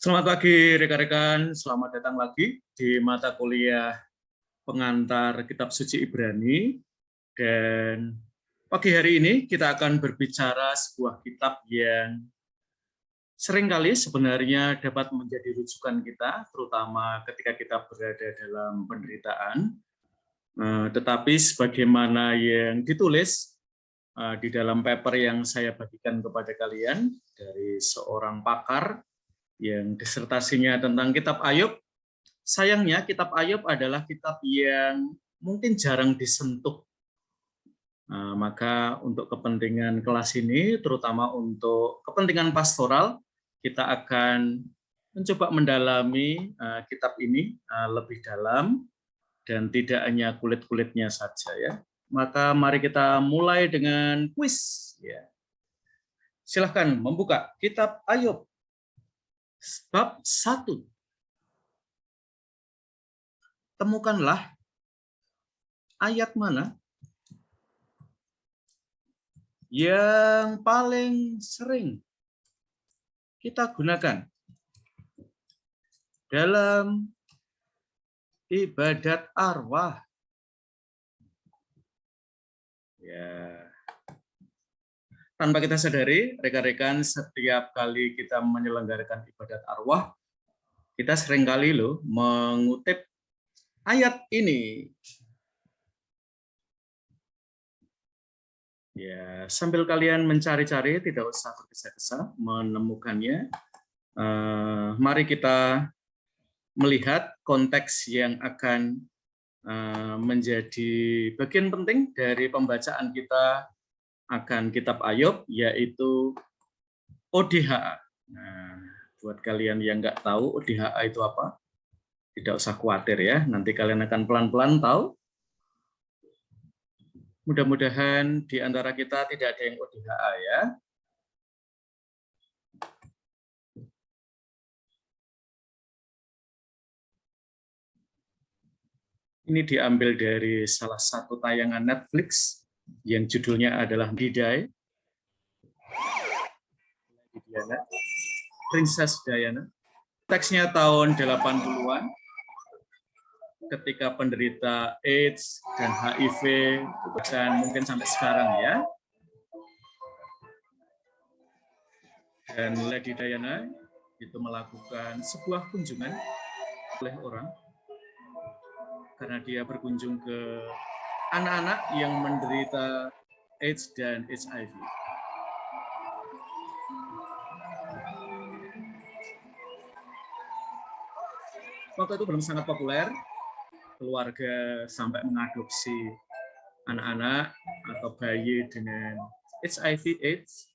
Selamat pagi rekan-rekan, selamat datang lagi di mata kuliah pengantar kitab suci Ibrani. Dan pagi hari ini kita akan berbicara sebuah kitab yang seringkali sebenarnya dapat menjadi rujukan kita, terutama ketika kita berada dalam penderitaan. Tetapi sebagaimana yang ditulis di dalam paper yang saya bagikan kepada kalian dari seorang pakar yang disertasinya tentang kitab Ayub, sayangnya kitab Ayub adalah kitab yang mungkin jarang disentuh. Maka untuk kepentingan kelas ini, terutama untuk kepentingan pastoral, kita akan mencoba mendalami kitab ini lebih dalam dan tidak hanya kulit-kulitnya saja ya. Maka mari kita mulai dengan kuis ya. Silahkan membuka kitab Ayub bab 1. Temukanlah ayat mana yang paling sering kita gunakan dalam ibadat arwah. Ya. Tanpa kita sadari, rekan-rekan, setiap kali kita menyelenggarakan ibadat arwah, kita seringkali loh mengutip ayat ini. Ya, sambil kalian mencari-cari, tidak usah tergesa-gesa menemukannya. Mari kita melihat konteks yang akan menjadi bagian penting dari pembacaan kita akan kitab Ayub, yaitu ODHA. Nah, buat kalian yang nggak tahu ODHA itu apa, tidak usah khawatir ya, nanti kalian akan pelan-pelan tahu. Mudah-mudahan di antara kita tidak ada yang ODHA ya. Ini diambil dari salah satu tayangan Netflix yang judulnya adalah Diana, Princess Diana. Teksnya tahun 80-an. Ketika penderita AIDS dan HIV, dan mungkin sampai sekarang ya. Dan Lady Diana itu melakukan sebuah kunjungan oleh orang karena dia berkunjung ke anak-anak yang menderita AIDS dan HIV. Waktu itu belum sangat populer. Keluarga sampai mengadopsi anak-anak atau bayi dengan HIV/AIDS.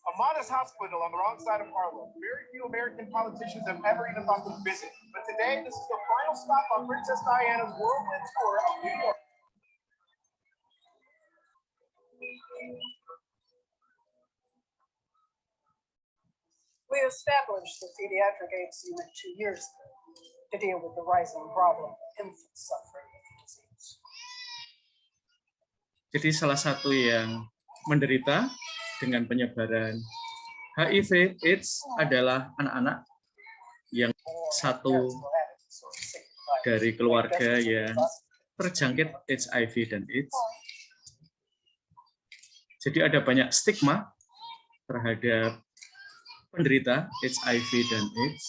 A modest hospital on the wrong side of Harlem. Very few American politicians have ever even thought to visit. But today, this is the final stop on Princess Diana's whirlwind tour of New York. We established the pediatric AIDS unit 2 years ago to deal with the rising problem of infants suffering with the disease. Jadi salah satu yang menderita dengan penyebaran HIV/AIDS adalah anak-anak yang satu dari keluarga yang terjangkit HIV dan AIDS. Jadi ada banyak stigma terhadap penderita HIV dan AIDS.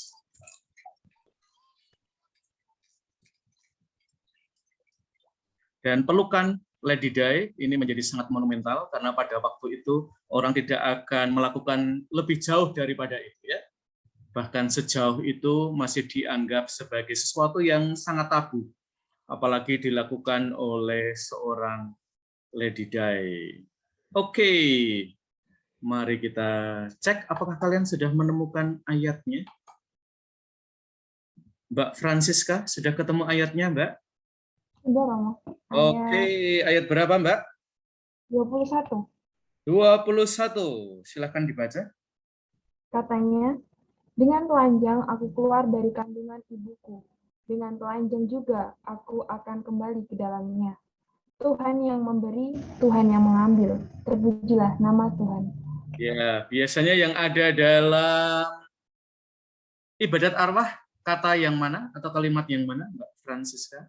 Dan pelukan Lady Di ini menjadi sangat monumental karena pada waktu itu orang tidak akan melakukan lebih jauh daripada itu ya. Bahkan sejauh itu masih dianggap sebagai sesuatu yang sangat tabu, apalagi dilakukan oleh seorang Lady Di. Oke, mari kita cek apakah kalian sudah menemukan ayatnya. Mbak Francisca, sudah ketemu ayatnya, Mbak? Sudah, Romo. Oke, ayat berapa, Mbak? 21. 21. Silakan dibaca. Katanya, dengan telanjang aku keluar dari kandungan ibuku. Dengan telanjang juga aku akan kembali ke dalamnya. Tuhan yang memberi, Tuhan yang mengambil. Terpujilah nama Tuhan. Ya, biasanya yang ada dalam ibadat arwah kata yang mana atau kalimat yang mana, Mbak Francisca?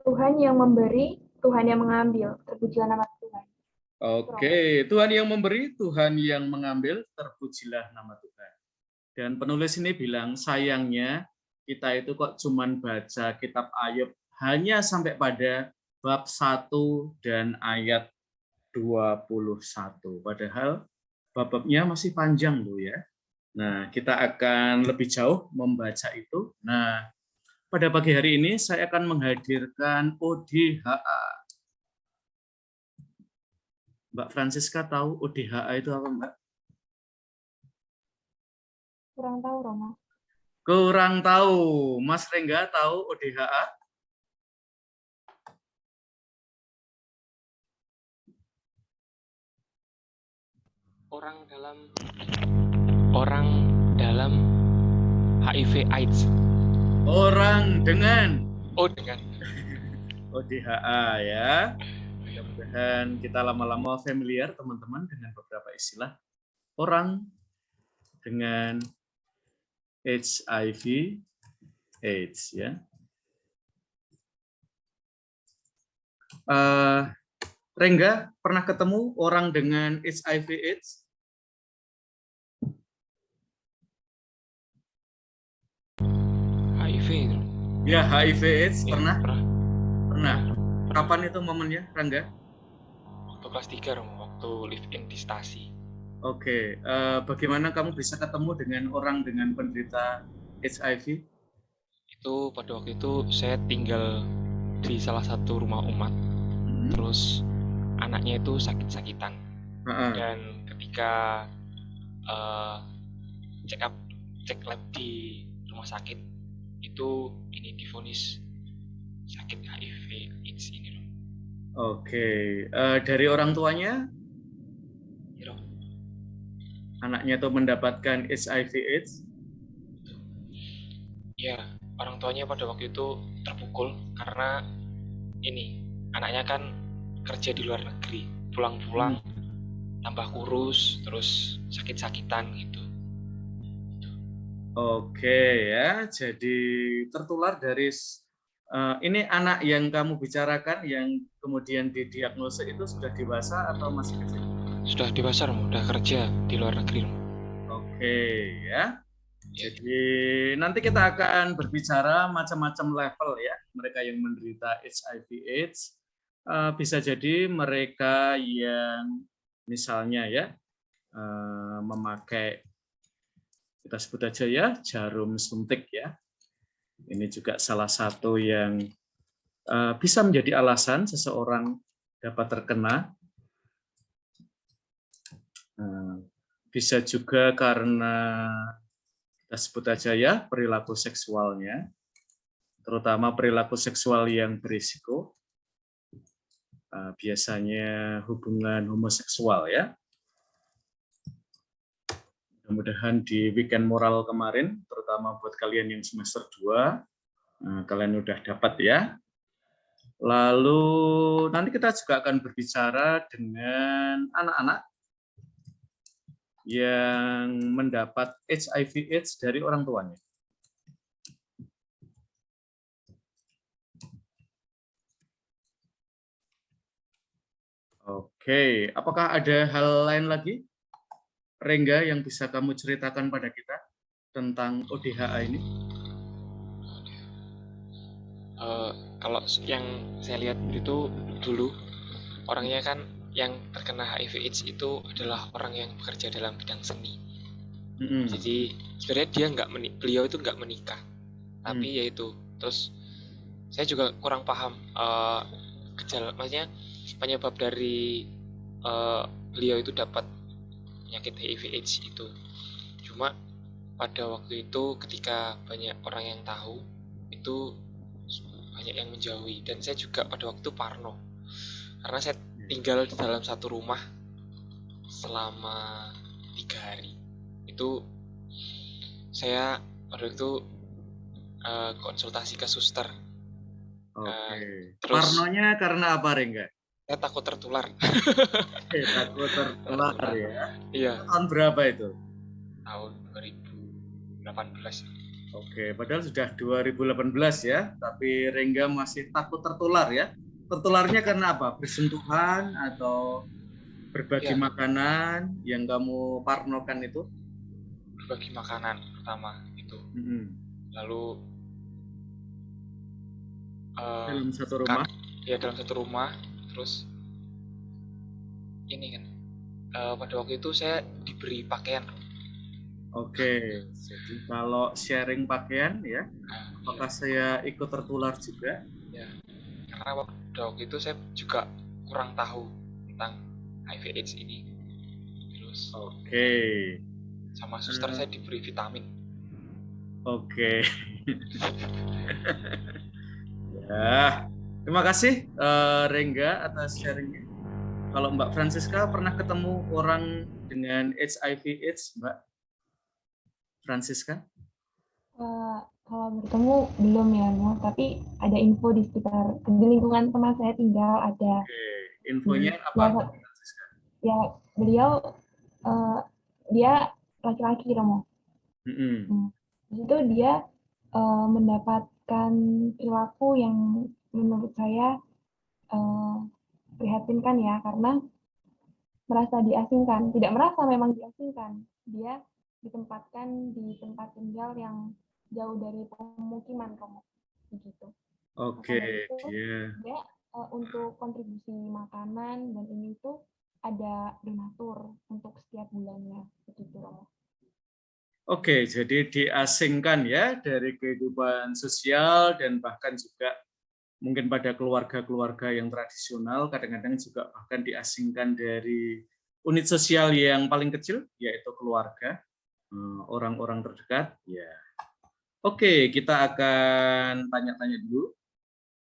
Tuhan yang memberi, Tuhan yang mengambil. Terpujilah nama Tuhan. Oke, Tuhan yang memberi, Tuhan yang mengambil, terpujilah nama Tuhan. Dan penulis ini bilang, sayangnya kita itu kok cuman baca kitab Ayub hanya sampai pada bab 1 dan ayat 21. Padahal bab-babnya masih panjang loh ya. Nah, kita akan lebih jauh membaca itu. Nah, pada pagi hari ini saya akan menghadirkan ODHA. Mbak Francisca tahu ODHA itu apa, Mbak? Kurang tahu, Roma. Kurang tahu. Mas Rengga tahu ODHA? Orang dalam HIV AIDS. Orang dengan Dengan ODHA ya. Mudah-mudahan kita lama-lama familiar teman-teman dengan beberapa istilah. Orang dengan HIV AIDS ya. Rengga pernah ketemu orang dengan HIV AIDS? HIV itu. Ya, HIV AIDS Ya, pernah? pernah. Pernah. Kapan itu momennya, Rangga? Waktu kelas 3, waktu live in di stasi. Oke, bagaimana kamu bisa ketemu dengan orang dengan penderita HIV? Itu pada waktu itu saya tinggal di salah satu rumah umat. Terus anaknya itu sakit-sakitan. Dan ketika cek lab di rumah sakit itu ini divonis sakit HIV AIDS ini loh. Oke, dari orang tuanya? Iya loh. Anaknya tuh mendapatkan HIV AIDS? Ya, orang tuanya pada waktu itu terpukul karena ini anaknya kan kerja di luar negeri, pulang-pulang tambah kurus, terus sakit-sakitan gitu. Oke ya, jadi tertular dari ini anak yang kamu bicarakan yang kemudian didiagnosa itu sudah dewasa atau masih kecil? Sudah dewasa, udah kerja di luar negeri. Oke ya. Jadi nanti kita akan berbicara macam-macam level ya, mereka yang menderita HIV AIDS. Bisa jadi mereka yang misalnya ya memakai, kita sebut aja ya, jarum suntik ya. Ini juga salah satu yang bisa menjadi alasan seseorang dapat terkena. Bisa juga karena kita sebut aja ya perilaku seksualnya, terutama perilaku seksual yang berisiko, biasanya hubungan homoseksual ya. Mudah-mudahan di weekend moral kemarin, terutama buat kalian yang semester 2, kalian udah dapat ya. Lalu nanti kita juga akan berbicara dengan anak-anak yang mendapat HIV AIDS dari orang tuanya. Oke, apakah ada hal lain lagi, Rengga, yang bisa kamu ceritakan pada kita tentang ODHA ini? Kalau yang saya lihat itu dulu orangnya kan yang terkena HIV AIDS itu adalah orang yang bekerja dalam bidang seni. Jadi sebenarnya beliau itu nggak menikah, tapi yaitu terus saya juga kurang paham gejala, maksudnya penyebab dari beliau itu dapat penyakit HIV AIDS itu. Cuma pada waktu itu ketika banyak orang yang tahu itu banyak yang menjauhi, dan saya juga pada waktu parno karena saya tinggal di dalam satu rumah selama 3 hari. Itu saya pada itu konsultasi ke suster. Oke. Terus Parnonya karena apa, Rengga? saya takut tertular. Takut tertular ya. Iya. Tahun berapa itu? Tahun 2018. Oke, padahal sudah 2018 ya, tapi Rengga masih takut tertular ya. Tertularnya karena apa? Bersentuhan atau berbagi Ya. makanan yang kamu parnokan itu? Berbagi makanan pertama itu. Lalu dalam satu rumah? Ya, dalam satu rumah. Terus ini kan, pada waktu itu saya diberi pakaian. Oke, jadi kalau sharing pakaian ya, apakah saya ikut tertular juga? Ya, karena pada waktu itu saya juga kurang tahu tentang HIV/AIDS ini. Terus sama suster saya diberi vitamin. Oke. Ya, terima kasih Rengga atas sharingnya. Kalau Mbak Francisca pernah ketemu orang dengan HIV/AIDS, Mbak Francisca? Kalau bertemu belum ya, Mo, tapi ada info di sekitar di lingkungan tempat saya tinggal ada. Oke, infonya apa? Ya, beliau dia laki-laki, Romo. Di situ dia mendapatkan perilaku yang menurut saya prihatinkan ya, karena merasa diasingkan. Tidak merasa, memang diasingkan. Dia ditempatkan di tempat tinggal yang jauh dari pemukiman, Romo. Begitu. Oke, dia untuk kontribusi makanan dan ini tuh ada donatur untuk setiap bulannya, begitu, Romo. Oke, jadi diasingkan ya dari kehidupan sosial dan bahkan juga mungkin pada keluarga-keluarga yang tradisional kadang-kadang juga bahkan diasingkan dari unit sosial yang paling kecil, yaitu keluarga, orang-orang terdekat. Ya, oke, kita akan tanya-tanya dulu.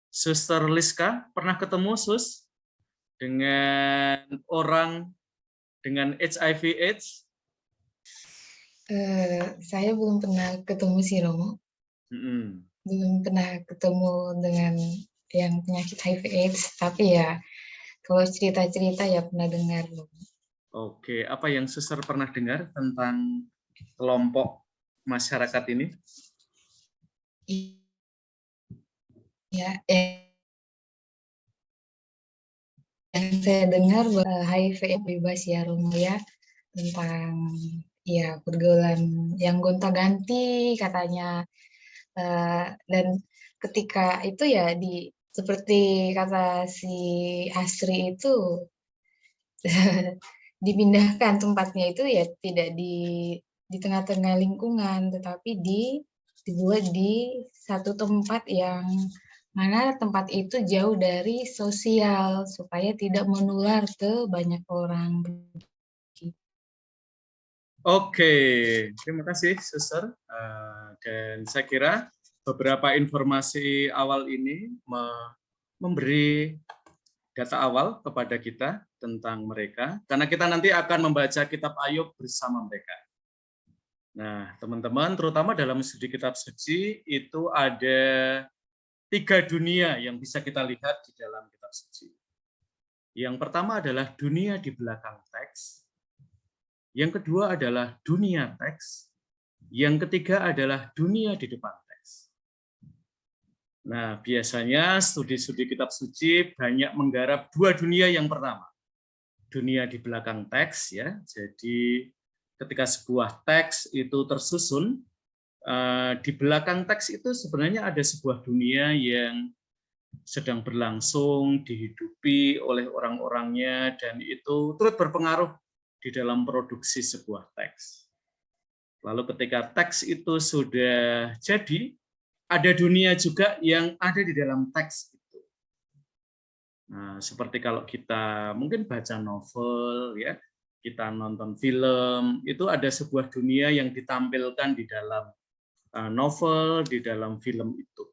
Suster Liska, pernah ketemu Sus dengan orang dengan HIV/AIDS? Saya belum pernah ketemu sih, Romo. Belum pernah ketemu dengan yang penyakit HIV/AIDS, tapi ya kalau cerita-cerita ya pernah dengar. Oke, apa yang Suster pernah dengar tentang kelompok masyarakat ini? Ya, yang saya dengar HIV bebas ya, Romo ya, tentang ya pergaulan yang gonta-ganti katanya, dan ketika itu ya seperti kata si Asri itu dipindahkan tempatnya itu ya tidak di tengah-tengah lingkungan, tetapi dibuat di satu tempat yang mana tempat itu jauh dari sosial supaya tidak menular ke banyak orang. Oke, terima kasih Suster. Dan saya kira beberapa informasi awal ini memberi data awal kepada kita tentang mereka, karena kita nanti akan membaca kitab Ayub bersama mereka. Nah, teman-teman, terutama dalam studi kitab suci itu ada 3 dunia yang bisa kita lihat di dalam kitab suci. Yang pertama adalah dunia di belakang teks. Yang kedua adalah dunia teks. Yang ketiga adalah dunia di depan teks. Nah, biasanya studi-studi kitab suci banyak menggarap 2 dunia yang pertama. Dunia di belakang teks ya. Jadi ketika sebuah teks itu tersusun, di belakang teks itu sebenarnya ada sebuah dunia yang sedang berlangsung, dihidupi oleh orang-orangnya, dan itu turut berpengaruh di dalam produksi sebuah teks. Lalu ketika teks itu sudah jadi, ada dunia juga yang ada di dalam teks itu. Nah, seperti kalau kita mungkin baca novel, ya, kita nonton film, itu ada sebuah dunia yang ditampilkan di dalam novel, di dalam film itu.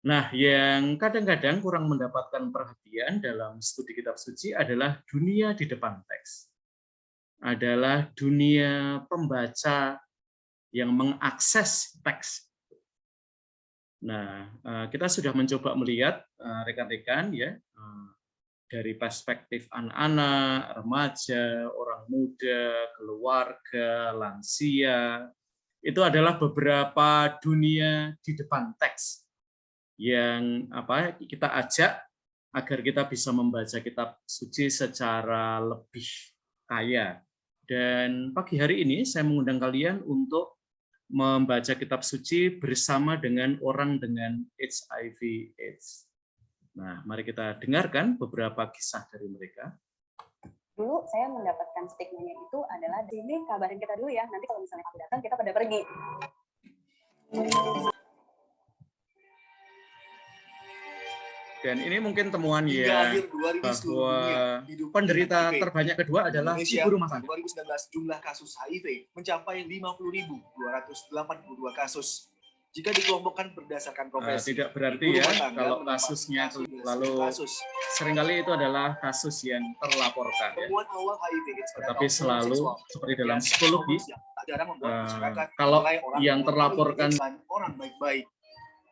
Nah, yang kadang-kadang kurang mendapatkan perhatian dalam studi kitab suci adalah dunia di depan teks. Adalah dunia pembaca yang mengakses teks. Nah, kita sudah mencoba melihat rekan-rekan ya dari perspektif anak-anak, remaja, orang muda, keluarga, lansia, itu adalah beberapa dunia di depan teks yang kita ajak agar kita bisa membaca kitab suci secara lebih kaya. Dan pagi hari ini saya mengundang kalian untuk membaca kitab suci bersama dengan orang dengan HIV/AIDS. Nah, mari kita dengarkan beberapa kisah dari mereka. Dulu saya mendapatkan stigmanya itu adalah, ini kabarin kita dulu ya, nanti kalau misalnya aku datang kita pada pergi. Dan ini mungkin temuan Hingga ya akhir 2000 bahwa hidup penderita HIV. terbanyak kedua adalah Indonesia, ibu rumah tangga. 2019 jumlah kasus HIV mencapai 50.282 kasus. Jika dikelompokkan berdasarkan profesi, Tidak berarti ibu ya rumah tangga kalau menempati kasusnya kasus lalu kasus. seringkali itu adalah kasus yang terlaporkan ya. Temuan awal HIV AIDS pada Tetapi kaum selalu homoseksual. seperti dalam Ya, psikologi, yang tak jarang membuat masyarakat kalau menilai orang yang dengan terlaporkan HIV orang baik-baik.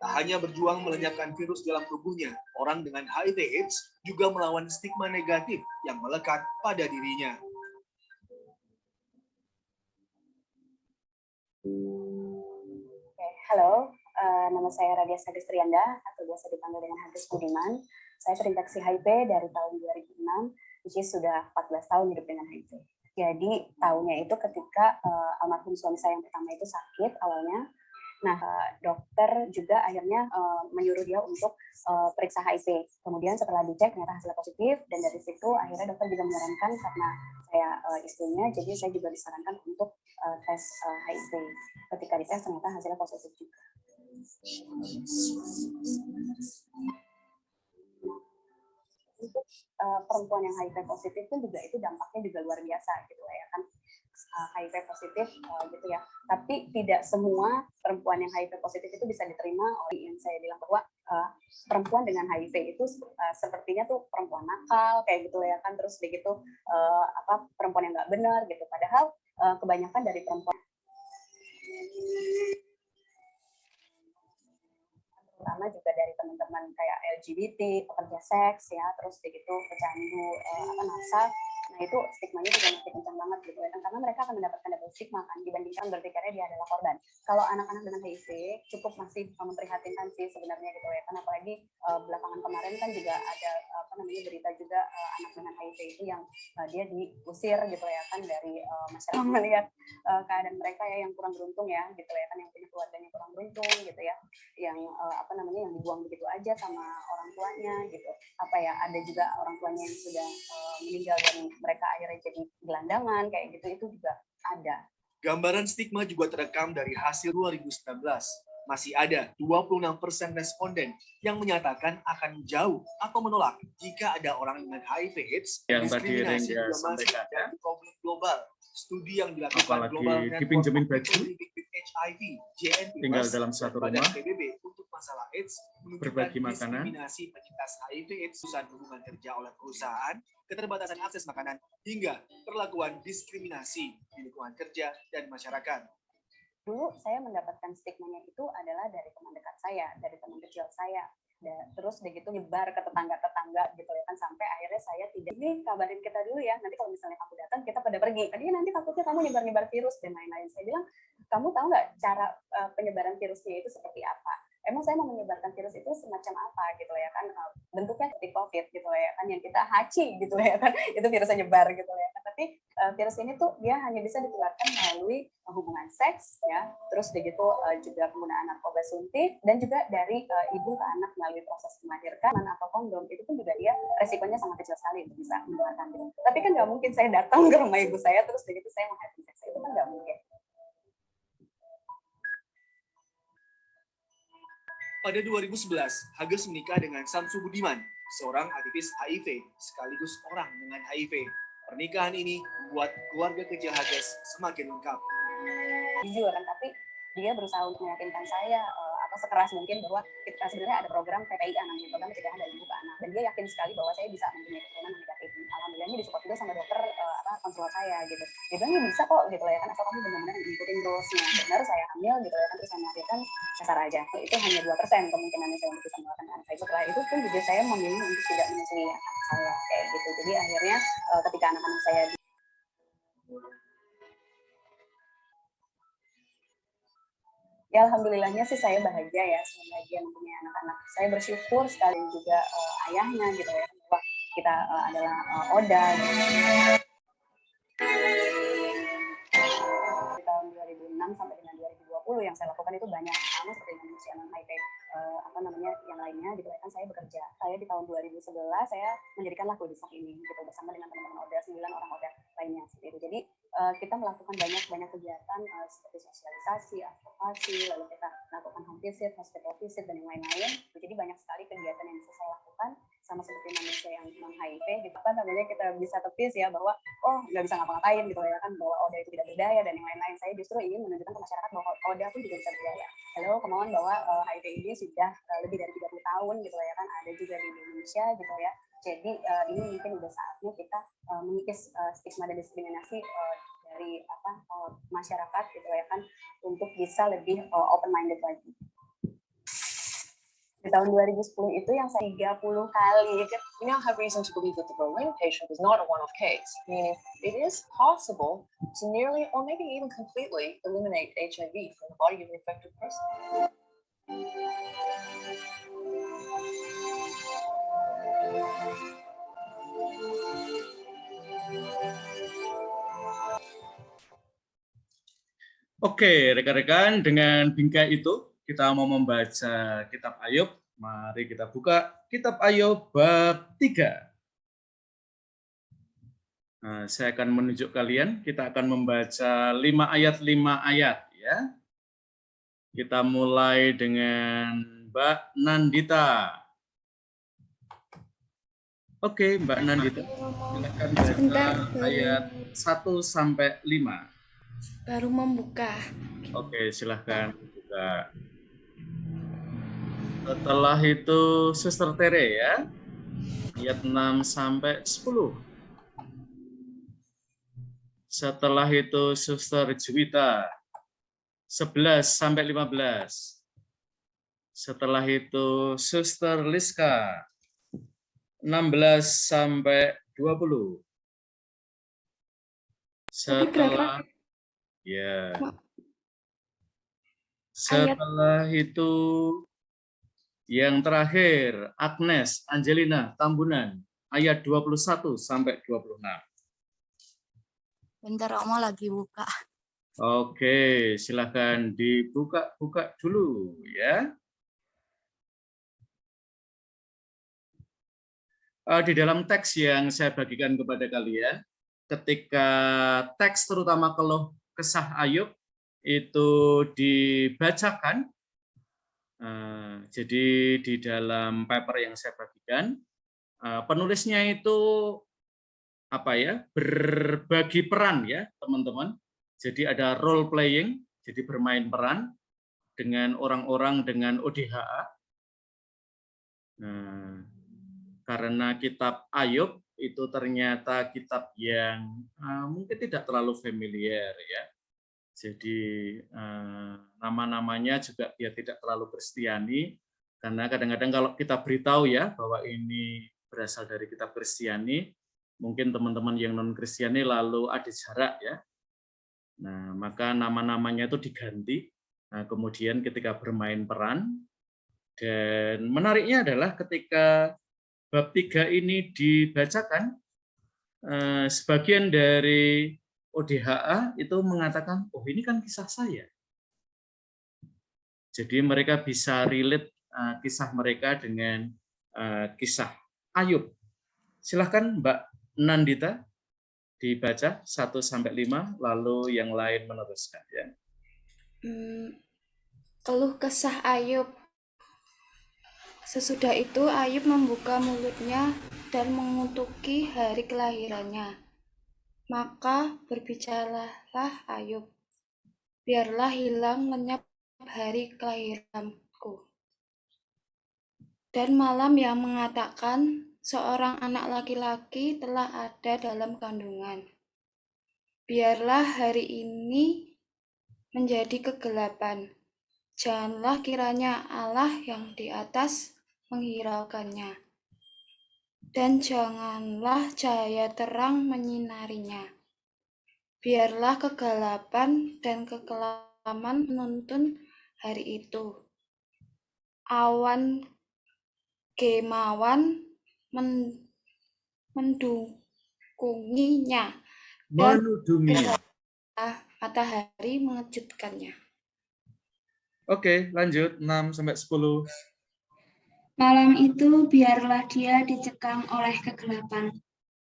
Tak hanya berjuang melenyapkan virus dalam tubuhnya, orang dengan HIV/AIDS juga melawan stigma negatif yang melekat pada dirinya. Halo, nama saya Radia Sagestrianda atau biasa dipanggil dengan Hafiz Budiman. Saya terinfeksi HIV dari tahun 2006, which is sudah 14 tahun hidup dengan HIV. Jadi tahunnya itu ketika almarhum suami saya yang pertama itu sakit awalnya. Nah, dokter juga akhirnya menyuruh dia untuk periksa HIV. Kemudian setelah dicek ternyata hasilnya positif, dan dari situ akhirnya dokter juga menyarankan karena saya istrinya, jadi saya juga disarankan untuk tes HIV. Ketika dites ternyata hasilnya positif juga. Untuk perempuan yang HIV positif pun juga itu dampaknya juga luar biasa gitu ya kan. HIV positif gitu ya, tapi tidak semua perempuan yang HIV positif itu bisa diterima. Oleh yang saya bilang bahwa perempuan dengan HIV itu sepertinya tuh perempuan nakal kayak gitu ya kan, terus begitu perempuan yang nggak benar gitu, padahal kebanyakan dari perempuan, terutama juga dari teman-teman kayak LGBT, pekerja seks ya, terus begitu pecandu nasa. Nah itu stigmanya juga masih kencang banget gitu ya kan, karena mereka akan mendapatkan double stigma kan dibandingkan berpikirnya dia adalah korban. Kalau anak-anak dengan HIV cukup masih memprihatinkan sih sebenarnya gitu ya kan, apalagi belakangan kemarin kan juga ada berita juga anak dengan HIV itu yang dia diusir gitu ya kan dari masyarakat, melihat keadaan mereka ya yang kurang beruntung ya gitu ya kan, yang punya keluarganya kurang beruntung gitu ya, yang yang dibuang begitu aja sama orang tuanya gitu. Ada juga orang tuanya yang sudah meninggal dan mereka akhirnya jadi gelandangan kayak gitu, itu juga ada. Gambaran stigma juga terekam dari hasil 2019. Masih ada 26% responden yang menyatakan akan jauh atau menolak jika ada orang dengan HIV/AIDS. Yang tadi Diskriminasi Rengga juga masih sampaikan ya. menjadi problem global. Studi yang dilakukan Apalagi Global Network dipinjemin of People baju, Living with HIV, JNP+, tinggal dalam satu dan Badan rumah, PBB untuk masalah AIDS menunjukkan berbagi makanan, diskriminasi penyintas HIV/AIDS, susah hubungan kerja oleh perusahaan, keterbatasan akses makanan, hingga perlakuan diskriminasi di lingkungan kerja dan masyarakat. Dulu saya mendapatkan stigmanya itu adalah dari teman dekat saya, dari teman kecil saya. Terus begitu nyebar ke tetangga-tetangga gitu ya kan, sampai akhirnya saya tidak, ini kabarin kita dulu ya, nanti kalau misalnya kamu datang kita pada pergi. Tadi nanti takutnya kamu nyebar-nyebar virus dan lain-lain. Saya bilang, kamu tahu nggak cara penyebaran virusnya itu seperti apa? Emang saya mau menyebarkan virus itu semacam apa gitu ya kan, bentuknya seperti COVID gitu ya kan, yang kita haci gitu ya kan, itu virusnya nyebar gitu ya kan. Tapi virus ini tuh dia hanya bisa ditularkan melalui hubungan seks ya, terus begitu juga penggunaan narkoba suntik, dan juga dari ibu ke anak melalui proses melahirkan atau kondom, itu pun juga dia resikonya sangat kecil sekali untuk bisa menularkan gitu. Tapi kan nggak mungkin saya datang ke rumah ibu saya terus begitu saya menghadapi seks, itu kan nggak mungkin. Pada 2011, Hages menikah dengan Samsu Budiman, seorang aktivis HIV sekaligus orang dengan HIV. Pernikahan ini membuat keluarga kecil Hages semakin lengkap. Jujur kan, tapi dia berusaha untuk meyakinkan saya sekeras mungkin bahwa kita sebenarnya ada program PPIA namanya, program pencegahan dari ibu ke anak, dan dia yakin sekali bahwa saya bisa mempunyai keturunan negatif. Alhamdulillahnya disupport juga sama dokter konsultan saya gitu. Dia bilang, ya bisa kok gitu ya kan, asal kamu benar-benar ngikutin dosnya. Benar saya hamil gitu ya kan, terus saya melahirkan sesar aja. Itu hanya 2% kemungkinannya saya untuk bisa melahirkan anak saya. Setelah itu pun juga saya memilih untuk tidak menyusui anak saya kayak gitu. Jadi akhirnya ketika anak-anak saya Ya alhamdulillahnya sih saya bahagia ya, sebahagia mempunyai anak-anak. Saya bersyukur sekali juga ayahnya gitu ya, bahwa kita adalah Oda. Gitu. Di tahun 2006 sampai dengan 2020 yang saya lakukan itu banyak, sama seperti manusia non HIV yang lainnya gitu kan. Saya bekerja. Saya di tahun 2011 saya mendirikan Laku Desak ini gitu bersama dengan teman-teman Oda, 9 orang Oda lainnya seperti itu. Jadi kita melakukan banyak kegiatan seperti sosialisasi, advokasi, lalu kita melakukan home visit, hospital visit, dan yang lain-lain. Jadi banyak sekali kegiatan yang bisa saya lakukan sama seperti manusia yang non HIV gitu. Kita bisa tepis ya bahwa nggak bisa ngapa-ngapain gitu ya kan, bahwa Oda itu tidak berdaya dan yang lain-lain. Saya justru ingin menunjukkan ke masyarakat bahwa Oda pun juga bisa berdaya. Halo, kemauan bahwa HIV ini sudah lebih dari 30 tahun gitu ya kan, ada juga di Indonesia gitu ya. Jadi ini mungkin udah saatnya kita mengikis stigma dan diskriminasi dari masyarakat gitu ya kan, untuk bisa lebih open minded lagi. Di tahun 2010 itu yang saya 30 kali. We now have reason to believe that the Berlin patient is not a one-off case, meaning it is possible to nearly or maybe even completely eliminate HIV from the body of the infected person. Oke, rekan-rekan, dengan bingkai itu kita mau membaca kitab Ayub. Mari kita buka kitab Ayub bab 3. Nah, saya akan menunjuk kalian, kita akan membaca 5 ayat ya. Kita mulai dengan Mbak Nandita. Oke, Mbak Nandita, silakan baca ayat 1 sampai 5. Baru membuka. Oke, silahkan buka. Setelah itu Suster Tere ya, ayat 6 sampai 10. Setelah itu Suster Juwita, 11 sampai 15. Setelah itu Suster Liska, 16 sampai 20. Setelah itu yang terakhir Agnes Angelina Tambunan, ayat 21 sampai 26. Bentar, Oma lagi buka. Oke, silakan dibuka dulu ya. Di dalam teks yang saya bagikan kepada kalian, ketika teks terutama keluh kesah Ayub itu dibacakan, jadi di dalam paper yang saya bagikan, penulisnya itu berbagi peran ya teman-teman. Jadi ada role playing, jadi bermain peran dengan orang-orang dengan ODHA. Nah, karena kitab Ayub itu ternyata kitab yang mungkin tidak terlalu familiar ya. Jadi nama-namanya juga dia tidak terlalu Kristiani, karena kadang-kadang kalau kita beritahu ya bahwa ini berasal dari kitab Kristiani, mungkin teman-teman yang non Kristiani lalu ada jarak ya. Nah, maka nama-namanya itu diganti. Nah, kemudian ketika bermain peran, dan menariknya adalah ketika bab 3 ini dibacakan, sebagian dari ODHA itu mengatakan, oh ini kan kisah saya. Jadi mereka bisa relate kisah mereka dengan kisah Ayub. Silahkan Mbak Nandita dibaca 1-5, lalu yang lain meneruskan ya. Keluh kesah Ayub. Sesudah itu Ayub membuka mulutnya dan mengutuki hari kelahirannya. Maka berbicaralah Ayub, biarlah hilang lenyap hari kelahiranku. Dan malam yang mengatakan seorang anak laki-laki telah ada dalam kandungan. Biarlah hari ini menjadi kegelapan. Janganlah kiranya Allah yang di atas menghiraukannya. Dan janganlah cahaya terang menyinarinya. Biarlah kegelapan dan kekelaman menuntun hari itu. Awan kemauan mendukungnya dan Menudunginya. matahari mengejutkannya. Oke, lanjut 6 sampai 10. Malam itu biarlah dia dicekam oleh kegelapan.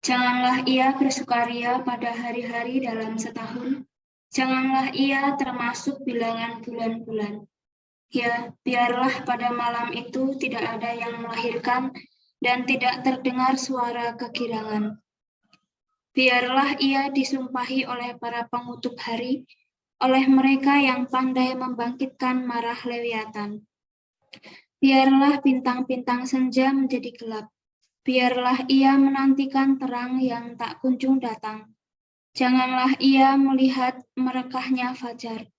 Janganlah ia bersukaria pada hari-hari dalam setahun. Janganlah ia termasuk bilangan bulan-bulan. Ya, biarlah pada malam itu tidak ada yang melahirkan dan tidak terdengar suara kegirangan. Biarlah ia disumpahi oleh para pengutuk hari, oleh mereka yang pandai membangkitkan marah Lewiatan. Biarlah bintang-bintang senja menjadi gelap. Biarlah ia menantikan terang yang tak kunjung datang. Janganlah ia melihat merekahnya fajar,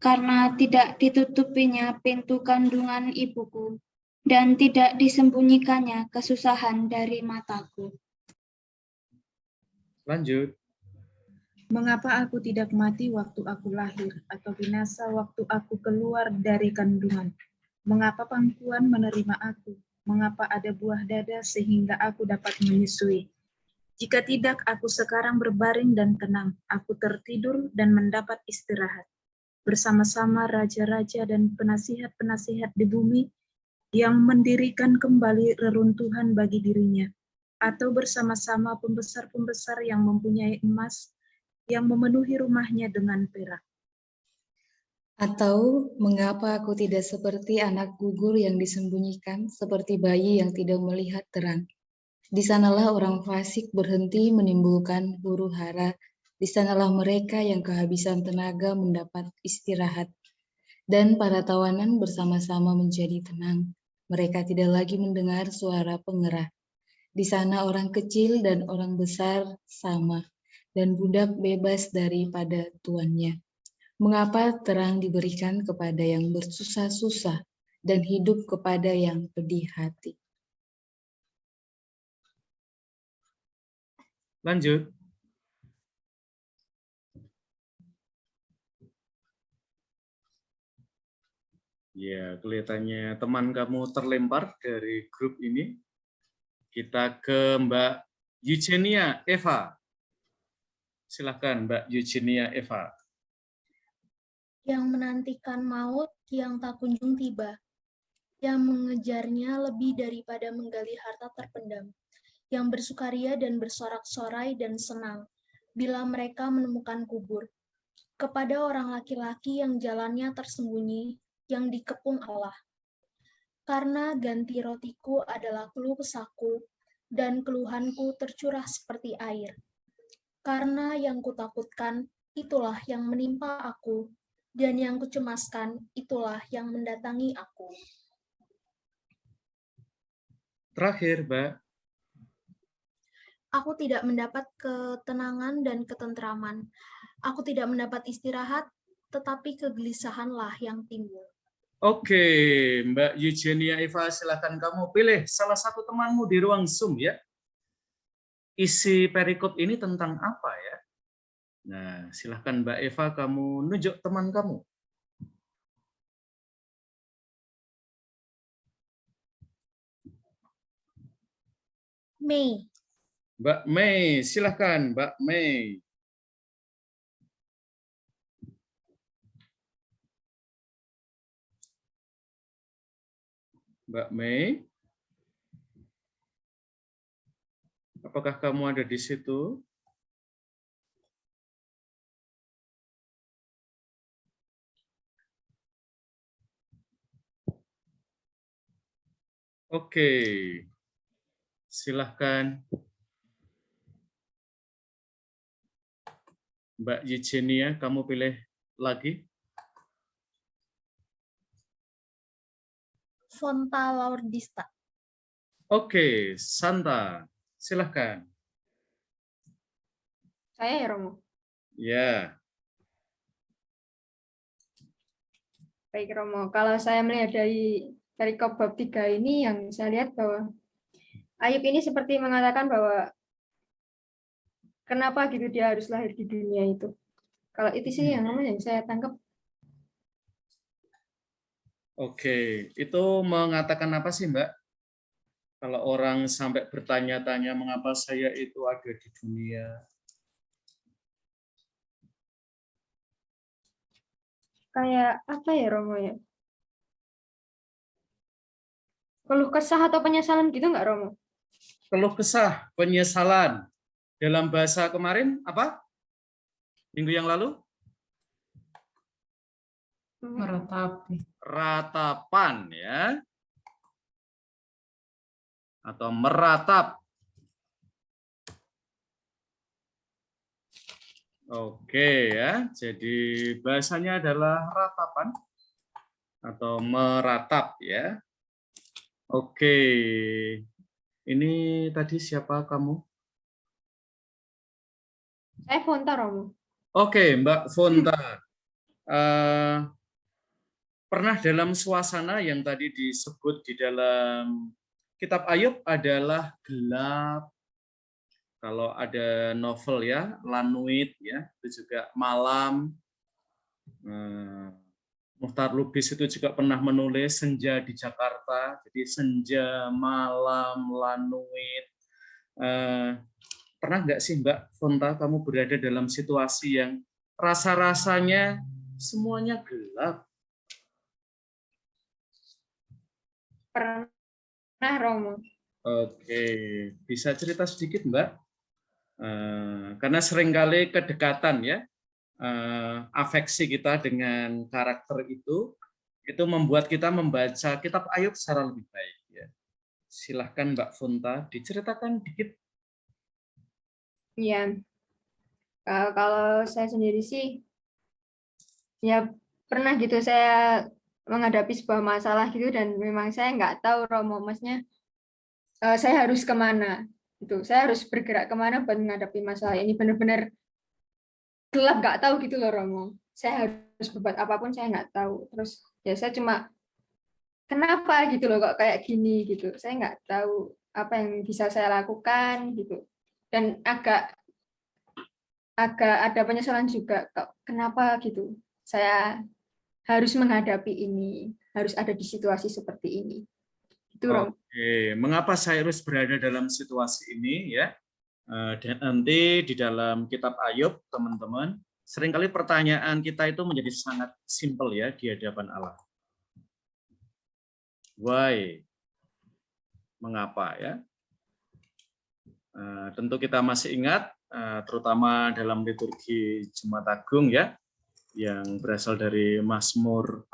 karena tidak ditutupinya pintu kandungan ibuku, dan tidak disembunyikannya kesusahan dari mataku. Lanjut. Mengapa aku tidak mati waktu aku lahir, atau binasa waktu aku keluar dari kandungan? Mengapa pangkuan menerima aku? Mengapa ada buah dada sehingga aku dapat menyusui? Jika tidak, aku sekarang berbaring dan tenang. Aku tertidur dan mendapat istirahat. Bersama-sama raja-raja dan penasihat-penasihat di bumi yang mendirikan kembali reruntuhan bagi dirinya. Atau bersama-sama pembesar-pembesar yang mempunyai emas, yang memenuhi rumahnya dengan perak. Atau mengapa aku tidak seperti anak gugur yang disembunyikan, seperti bayi yang tidak melihat terang. Di sanalah orang fasik berhenti menimbulkan huru hara, di sanalah mereka yang kehabisan tenaga mendapat istirahat. Dan para tawanan bersama-sama menjadi tenang, mereka tidak lagi mendengar suara pengerah. Di sana orang kecil dan orang besar sama, dan budak bebas daripada tuannya. Mengapa terang diberikan kepada yang bersusah-susah dan hidup kepada yang pedih hati? Lanjut. Ya, kelihatannya teman kamu terlempar dari grup ini. Kita ke Mbak Eugenia Eva. Silakan Mbak Eugenia Eva. Yang menantikan maut yang tak kunjung tiba, yang mengejarnya lebih daripada menggali harta terpendam, yang bersukaria dan bersorak-sorai dan senang bila mereka menemukan kubur. Kepada orang laki-laki yang jalannya tersembunyi, yang dikepung Allah. Karena ganti rotiku adalah keluh kesahku, dan keluhanku tercurah seperti air. Karena yang kutakutkan, itulah yang menimpa aku, dan yang kucemaskan, itulah yang mendatangi aku. Terakhir, Mbak. Aku tidak mendapat ketenangan dan ketentraman. Aku tidak mendapat istirahat, tetapi kegelisahanlah yang timbul. Oke, Mbak Eugenia Eva, silakan kamu pilih salah satu temanmu di ruang Zoom ya. Isi perikop ini tentang apa ya? Nah, silakan Mbak Eva, kamu nunjuk teman kamu. Mei. Mbak Mei, silakan Mbak Mei. Mbak Mei, apakah kamu ada di situ? Oke, silahkan Mbak Eugenia, kamu pilih lagi. Fonta Laurdista. Oke, Santa, silahkan. Saya ya, Romo? Ya. Baik, Romo. Kalau saya melihat dari perikop bab 3 ini, yang saya lihat bahwa Ayub ini seperti mengatakan bahwa kenapa gitu dia harus lahir di dunia itu. Kalau itu sih yang namanya yang saya tangkap. Oke, itu mengatakan apa sih, Mbak? Kalau orang sampai bertanya-tanya mengapa saya itu ada di dunia. Kayak apa ya Romo ya? Keluh kesah atau penyesalan gitu nggak Romo? Keluh kesah, penyesalan. Dalam bahasa kemarin apa? Minggu yang lalu? Meratapi. Ratapan ya. Atau meratap. Oke ya. Jadi bahasanya adalah ratapan atau meratap ya. Oke. Ini tadi siapa kamu? Saya Fonta Romo. Oke, Mbak Fonta. Pernah dalam suasana yang tadi disebut di dalam Kitab Ayub adalah gelap. Kalau ada novel ya, Lanuit ya, itu juga malam. Muhtar Lubis itu juga pernah menulis senja di Jakarta. Jadi senja, malam, Lanuit. Pernah nggak sih Mbak Fonta kamu berada dalam situasi yang rasa-rasanya semuanya gelap? Pernah Romo. Oke, bisa cerita sedikit Mbak? Karena seringkali kedekatan ya, afeksi kita dengan karakter itu membuat kita membaca Kitab Ayub secara lebih baik. Ya. Silahkan Mbak Fonta diceritakan dikit. Iya. Kalau saya sendiri sih, ya pernah gitu saya menghadapi sebuah masalah gitu dan memang saya nggak tahu Romo, maksudnya saya harus kemana gitu, saya harus bergerak kemana buat menghadapi masalah ini, benar-benar gelap nggak tahu gitu loh Romo, saya harus berbuat apapun saya nggak tahu, terus ya saya cuma kenapa gitu loh kok kayak gini gitu, saya nggak tahu apa yang bisa saya lakukan gitu, dan agak ada penyesalan juga kok kenapa gitu saya harus menghadapi ini, harus ada di situasi seperti ini. Itu Romo. Oke, mengapa saya harus berada dalam situasi ini ya? Dan nanti di dalam Kitab Ayub, teman-teman, seringkali pertanyaan kita itu menjadi sangat simpel ya di hadapan Allah. Why? Mengapa ya? Tentu kita masih ingat, terutama dalam liturgi Jumat Agung ya, yang berasal dari Mazmur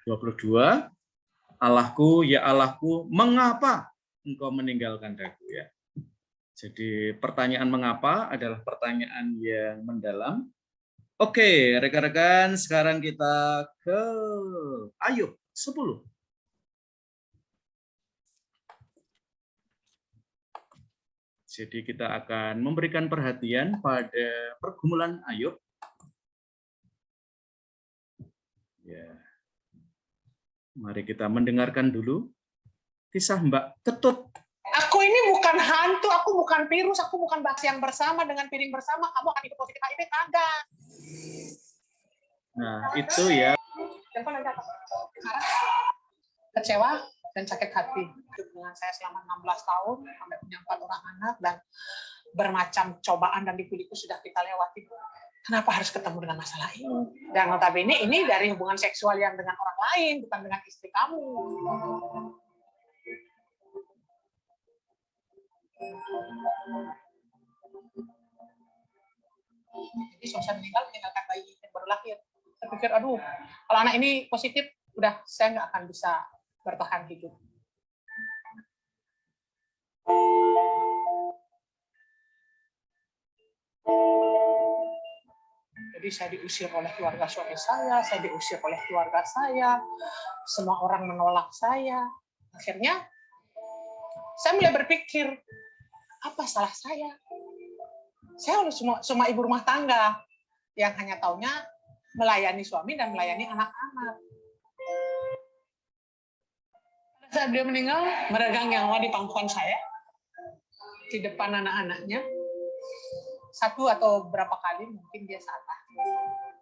22, Allahku, ya Allahku, mengapa engkau meninggalkan daku ya? Jadi pertanyaan mengapa adalah pertanyaan yang mendalam. Oke, rekan-rekan, sekarang kita ke Ayub 10. Jadi kita akan memberikan perhatian pada pergumulan Ayub. Ya. Mari kita mendengarkan dulu kisah Mbak Ketut. Aku ini bukan hantu, aku bukan virus, aku bukan bahas yang bersama dengan piring bersama, kamu akan hidup positif HIV, kagak. Nah, itu ya. Kecewa dan sakit hati. Hubungan saya selama 16 tahun, sampai punya 4 orang anak, dan bermacam cobaan dan liku-liku sudah kita lewati. Kenapa harus ketemu dengan masalah ini? Dan notabene ini dari hubungan seksual yang dengan orang lain, bukan dengan istri kamu. Jadi selesai meninggalkan bayi yang baru lahir. Saya pikir, aduh, kalau anak ini positif, udah saya nggak akan bisa bertahan hidup. Jadi saya diusir oleh keluarga suami saya diusir oleh keluarga saya, semua orang menolak saya. Akhirnya saya mulai berpikir, apa salah saya? Saya cuma ibu rumah tangga yang hanya taunya melayani suami dan melayani anak-anak. Saat dia meninggal, meregang nyawa di pangkuan saya, di depan anak-anaknya. Satu atau berapa kali mungkin dia salah.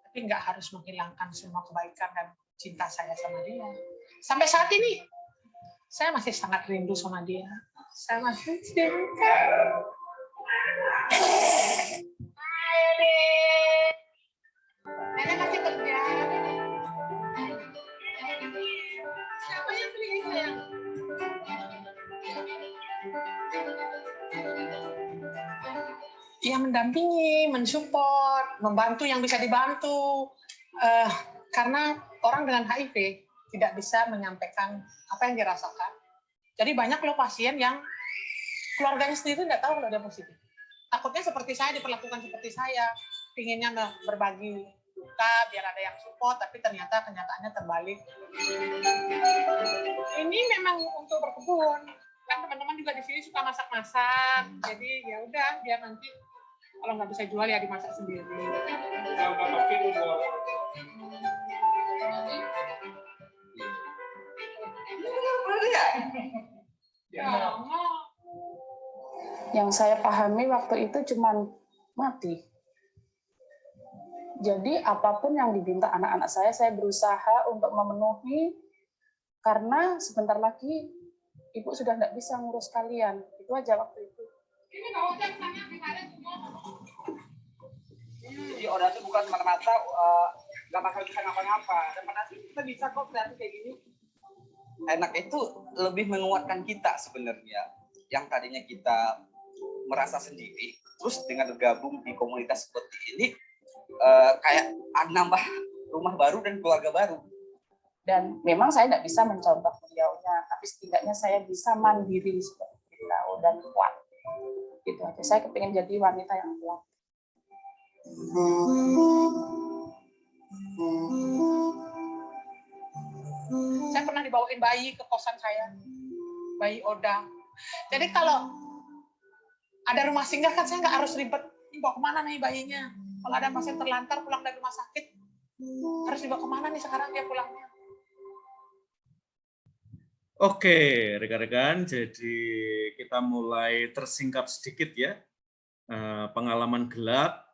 Tapi nggak harus menghilangkan semua kebaikan dan cinta saya sama dia. Sampai saat ini, saya masih sangat rindu sama dia. Saya masih cinta. Ayo deh. Nenek masih kerja. Siapa yang beli sayang? Ya mendampingi, mensupport, membantu yang bisa dibantu. Karena orang dengan HIV tidak bisa menyampaikan apa yang dirasakan. Jadi banyak loh pasien yang keluarganya sendiri tidak tahu kalau dia positif. Takutnya seperti saya, diperlakukan seperti saya. Pinginnya berbagi duka, biar ada yang support, tapi ternyata kenyataannya terbalik. Ini memang untuk berkebun. Kan teman-teman juga di sini suka masak-masak. Jadi ya udah, biar nanti kalau nggak bisa jual ya dimasak sendiri. Yang saya pahami waktu itu cuma mati. Jadi apapun yang diminta anak-anak saya berusaha untuk memenuhi, karena sebentar lagi ibu sudah nggak bisa ngurus kalian. Itu aja waktu itu. Jadi orang itu bukan semata-mata nggak bakal bisa ngapa-ngapa. Dan pada saat kita bisa kok kreatif kayak gini. Enak itu lebih menguatkan kita sebenarnya. Yang tadinya kita merasa sendiri, terus dengan bergabung di komunitas seperti ini, kayak nambah rumah baru dan keluarga baru. Dan memang saya tidak bisa mencontoh beliaunya, tapi setidaknya saya bisa mandiri seperti beliau dan kuat. Gitu aja. Saya kepingin jadi wanita yang kuat. Saya pernah dibawain bayi ke kosan saya, bayi Oda. Jadi kalau ada rumah singgah kan saya nggak harus ribet, bawa kemana nih bayinya. Kalau ada pasien terlantar pulang dari rumah sakit, harus dibawa kemana nih sekarang dia pulangnya. Oke, rekan-rekan, jadi kita mulai tersingkap sedikit ya. Pengalaman gelap,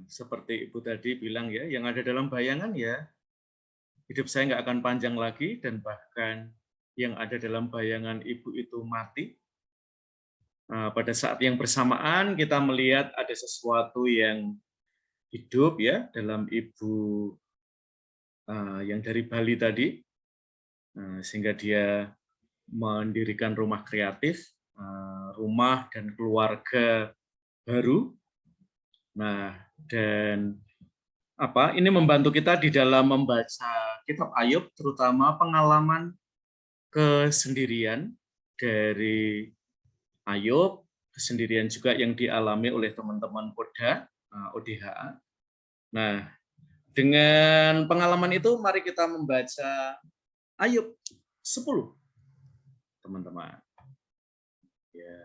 seperti Ibu tadi bilang ya, yang ada dalam bayangan ya, hidup saya nggak akan panjang lagi, dan bahkan yang ada dalam bayangan Ibu itu mati. Pada saat yang bersamaan kita melihat ada sesuatu yang hidup ya dalam Ibu yang dari Bali tadi, sehingga dia mendirikan rumah kreatif, rumah dan keluarga baru. Nah, dan ini membantu kita di dalam membaca kitab Ayub, terutama pengalaman kesendirian dari Ayub, kesendirian juga yang dialami oleh teman-teman ODHA. Nah, dengan pengalaman itu mari kita membaca Ayub 10, teman-teman. Ya.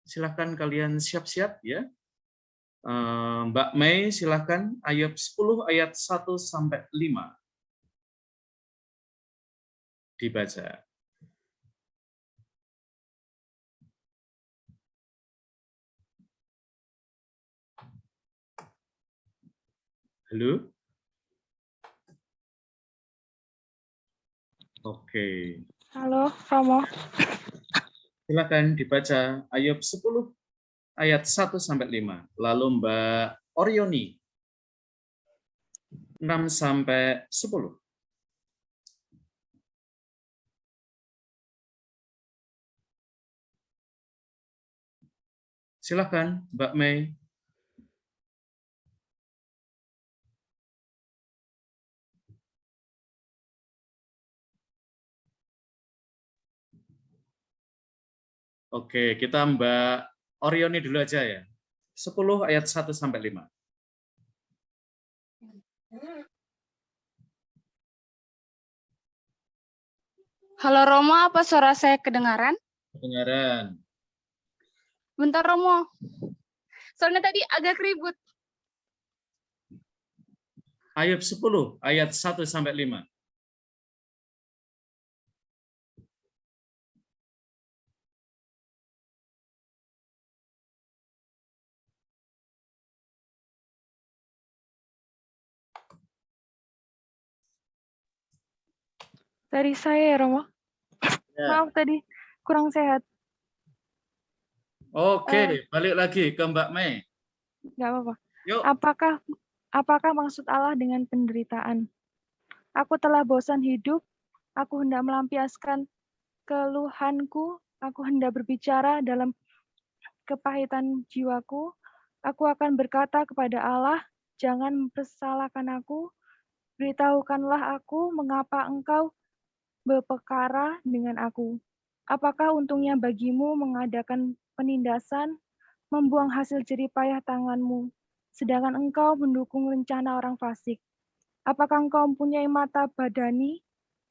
Silakan kalian siap-siap ya. Mbak Mei, silakan Ayub 10 ayat 1 sampai 5 dibaca. Halo? Oke. Halo, Romo. Silakan dibaca Ayub 10 ayat 1 sampai 5. Lalu Mbak Orioni 6 sampai 10. Silakan Mbak Mei. Oke, kita Mbak Orioni dulu aja ya. 10 ayat 1 sampai 5. Halo Romo, apa suara saya kedengaran? Kedengaran. Bentar Romo. Soalnya tadi agak ribut. Ayub 10 ayat 1 sampai 5. Dari saya ya, Romo. Ya. Maaf tadi kurang sehat. Oke, balik lagi ke Mbak Mei. Nggak apa-apa. Yuk. Apakah maksud Allah dengan penderitaan? Aku telah bosan hidup, aku hendak melampiaskan keluhanku, aku hendak berbicara dalam kepahitan jiwaku, aku akan berkata kepada Allah, jangan mempersalahkan aku, beritahukanlah aku mengapa engkau berperkara dengan aku. Apakah untungnya bagimu mengadakan penindasan, membuang hasil jerih payah tanganmu, sedangkan engkau mendukung rencana orang fasik? Apakah engkau mempunyai mata badani?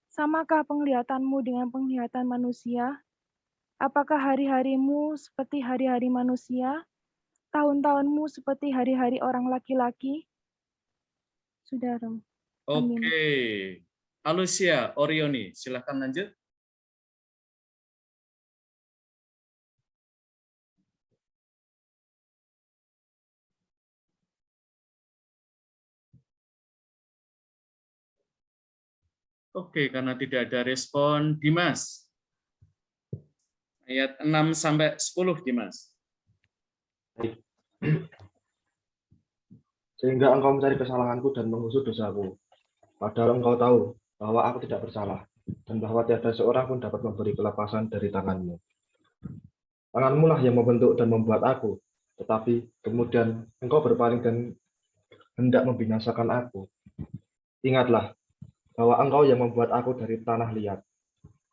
Samakah penglihatanmu dengan penglihatan manusia? Apakah hari-harimu seperti hari-hari manusia? Tahun-tahunmu seperti hari-hari orang laki-laki? Saudara. Oke. Alusia Orioni, silahkan lanjut. Oke, karena tidak ada respon, Dimas. Ayat 6 sampai 10, Dimas. Sehingga engkau mencari kesalahanku dan mengusut dosaku. Padahal engkau tahu bahwa aku tidak bersalah, dan bahwa tiada seorang pun dapat memberi kelepasan dari tanganmu. Tanganmu lah yang membentuk dan membuat aku, tetapi kemudian engkau berpaling dan hendak membinasakan aku. Ingatlah bahwa engkau yang membuat aku dari tanah liat,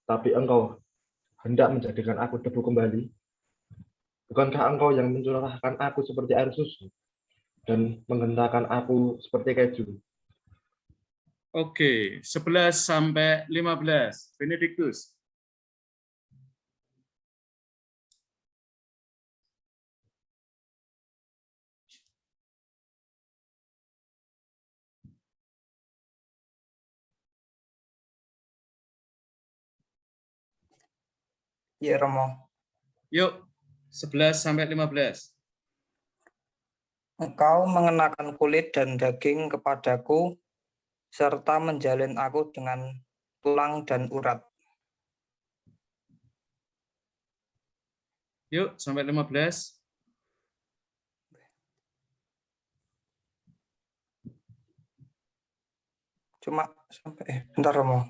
tapi engkau hendak menjadikan aku debu kembali. Bukankah engkau yang mencurahkan aku seperti air susu dan menghentakkan aku seperti keju? Oke, 11 sampai 15. Benediktus. Ya, Romo. Yuk, 11 sampai 15. Engkau mengenakan kulit dan daging kepadaku, serta menjalin aku dengan tulang dan urat. Yuk, sampai 15. Cuma sampai, bentar Romo.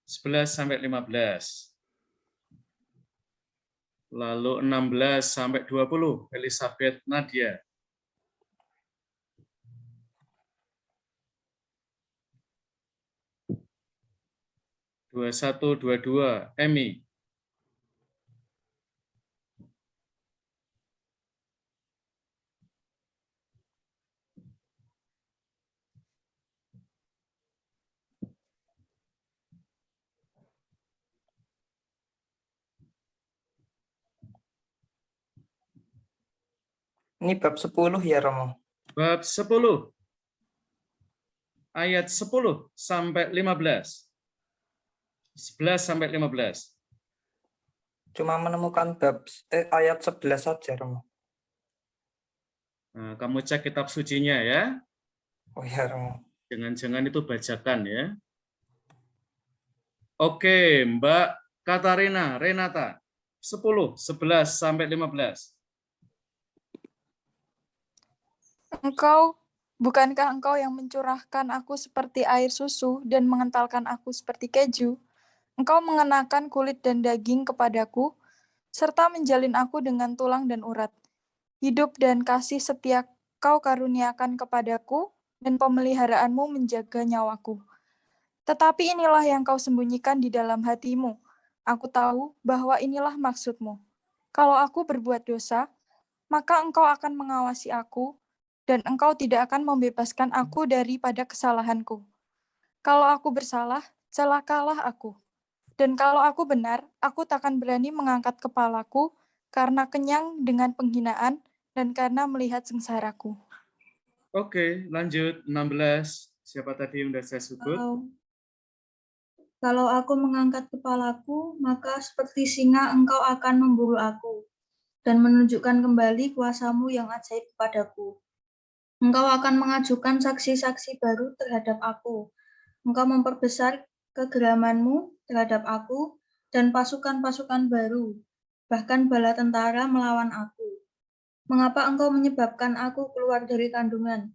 11 sampai 15. Lalu 16 sampai 20, Elizabeth Nadia. Dua 21, 22, Emi. Ini bab 10 ya, Romo? Bab 10. Ayat 10 sampai 15. 11 sampai 15. Cuma menemukan bab ayat 11 saja, Romo. Nah, kamu cek kitab sucinya ya. Oh ya, Romo. Jangan-jangan itu bajakan ya. Oke, Mbak Katarina Renata. 10, 11 sampai 15. Bukankah engkau yang mencurahkan aku seperti air susu dan mengentalkan aku seperti keju? Engkau mengenakan kulit dan daging kepadaku, serta menjalin aku dengan tulang dan urat. Hidup dan kasih setia kau karuniakan kepadaku, dan pemeliharaanmu menjaga nyawaku. Tetapi inilah yang kau sembunyikan di dalam hatimu. Aku tahu bahwa inilah maksudmu. Kalau aku berbuat dosa, maka engkau akan mengawasi aku, dan engkau tidak akan membebaskan aku daripada kesalahanku. Kalau aku bersalah, celakalah aku. Dan kalau aku benar, aku takkan berani mengangkat kepalaku karena kenyang dengan penghinaan dan karena melihat sengsaraku. Oke, lanjut 16. Siapa tadi yang sudah saya sebut? Kalau aku mengangkat kepalaku, maka seperti singa engkau akan memburu aku dan menunjukkan kembali kuasamu yang ajaib kepadaku. Engkau akan mengajukan saksi-saksi baru terhadap aku. Engkau memperbesar kegeramanmu terhadap aku dan pasukan-pasukan baru, bahkan bala tentara melawan aku. Mengapa engkau menyebabkan aku keluar dari kandungan?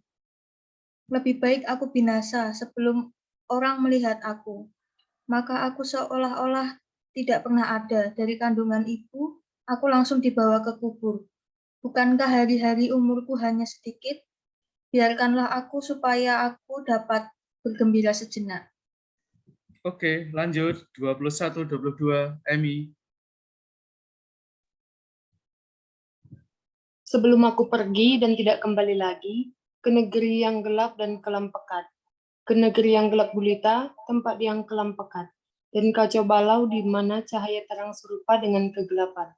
Lebih baik aku binasa sebelum orang melihat aku. Maka aku seolah-olah tidak pernah ada dari kandungan ibu, aku langsung dibawa ke kubur. Bukankah hari-hari umurku hanya sedikit? Biarkanlah aku supaya aku dapat bergembira sejenak. Oke, lanjut. 21-22, Emi. Sebelum aku pergi dan tidak kembali lagi, ke negeri yang gelap dan kelam pekat, ke negeri yang gelap gulita, tempat yang kelam pekat, dan kacau balau di mana cahaya terang serupa dengan kegelapan.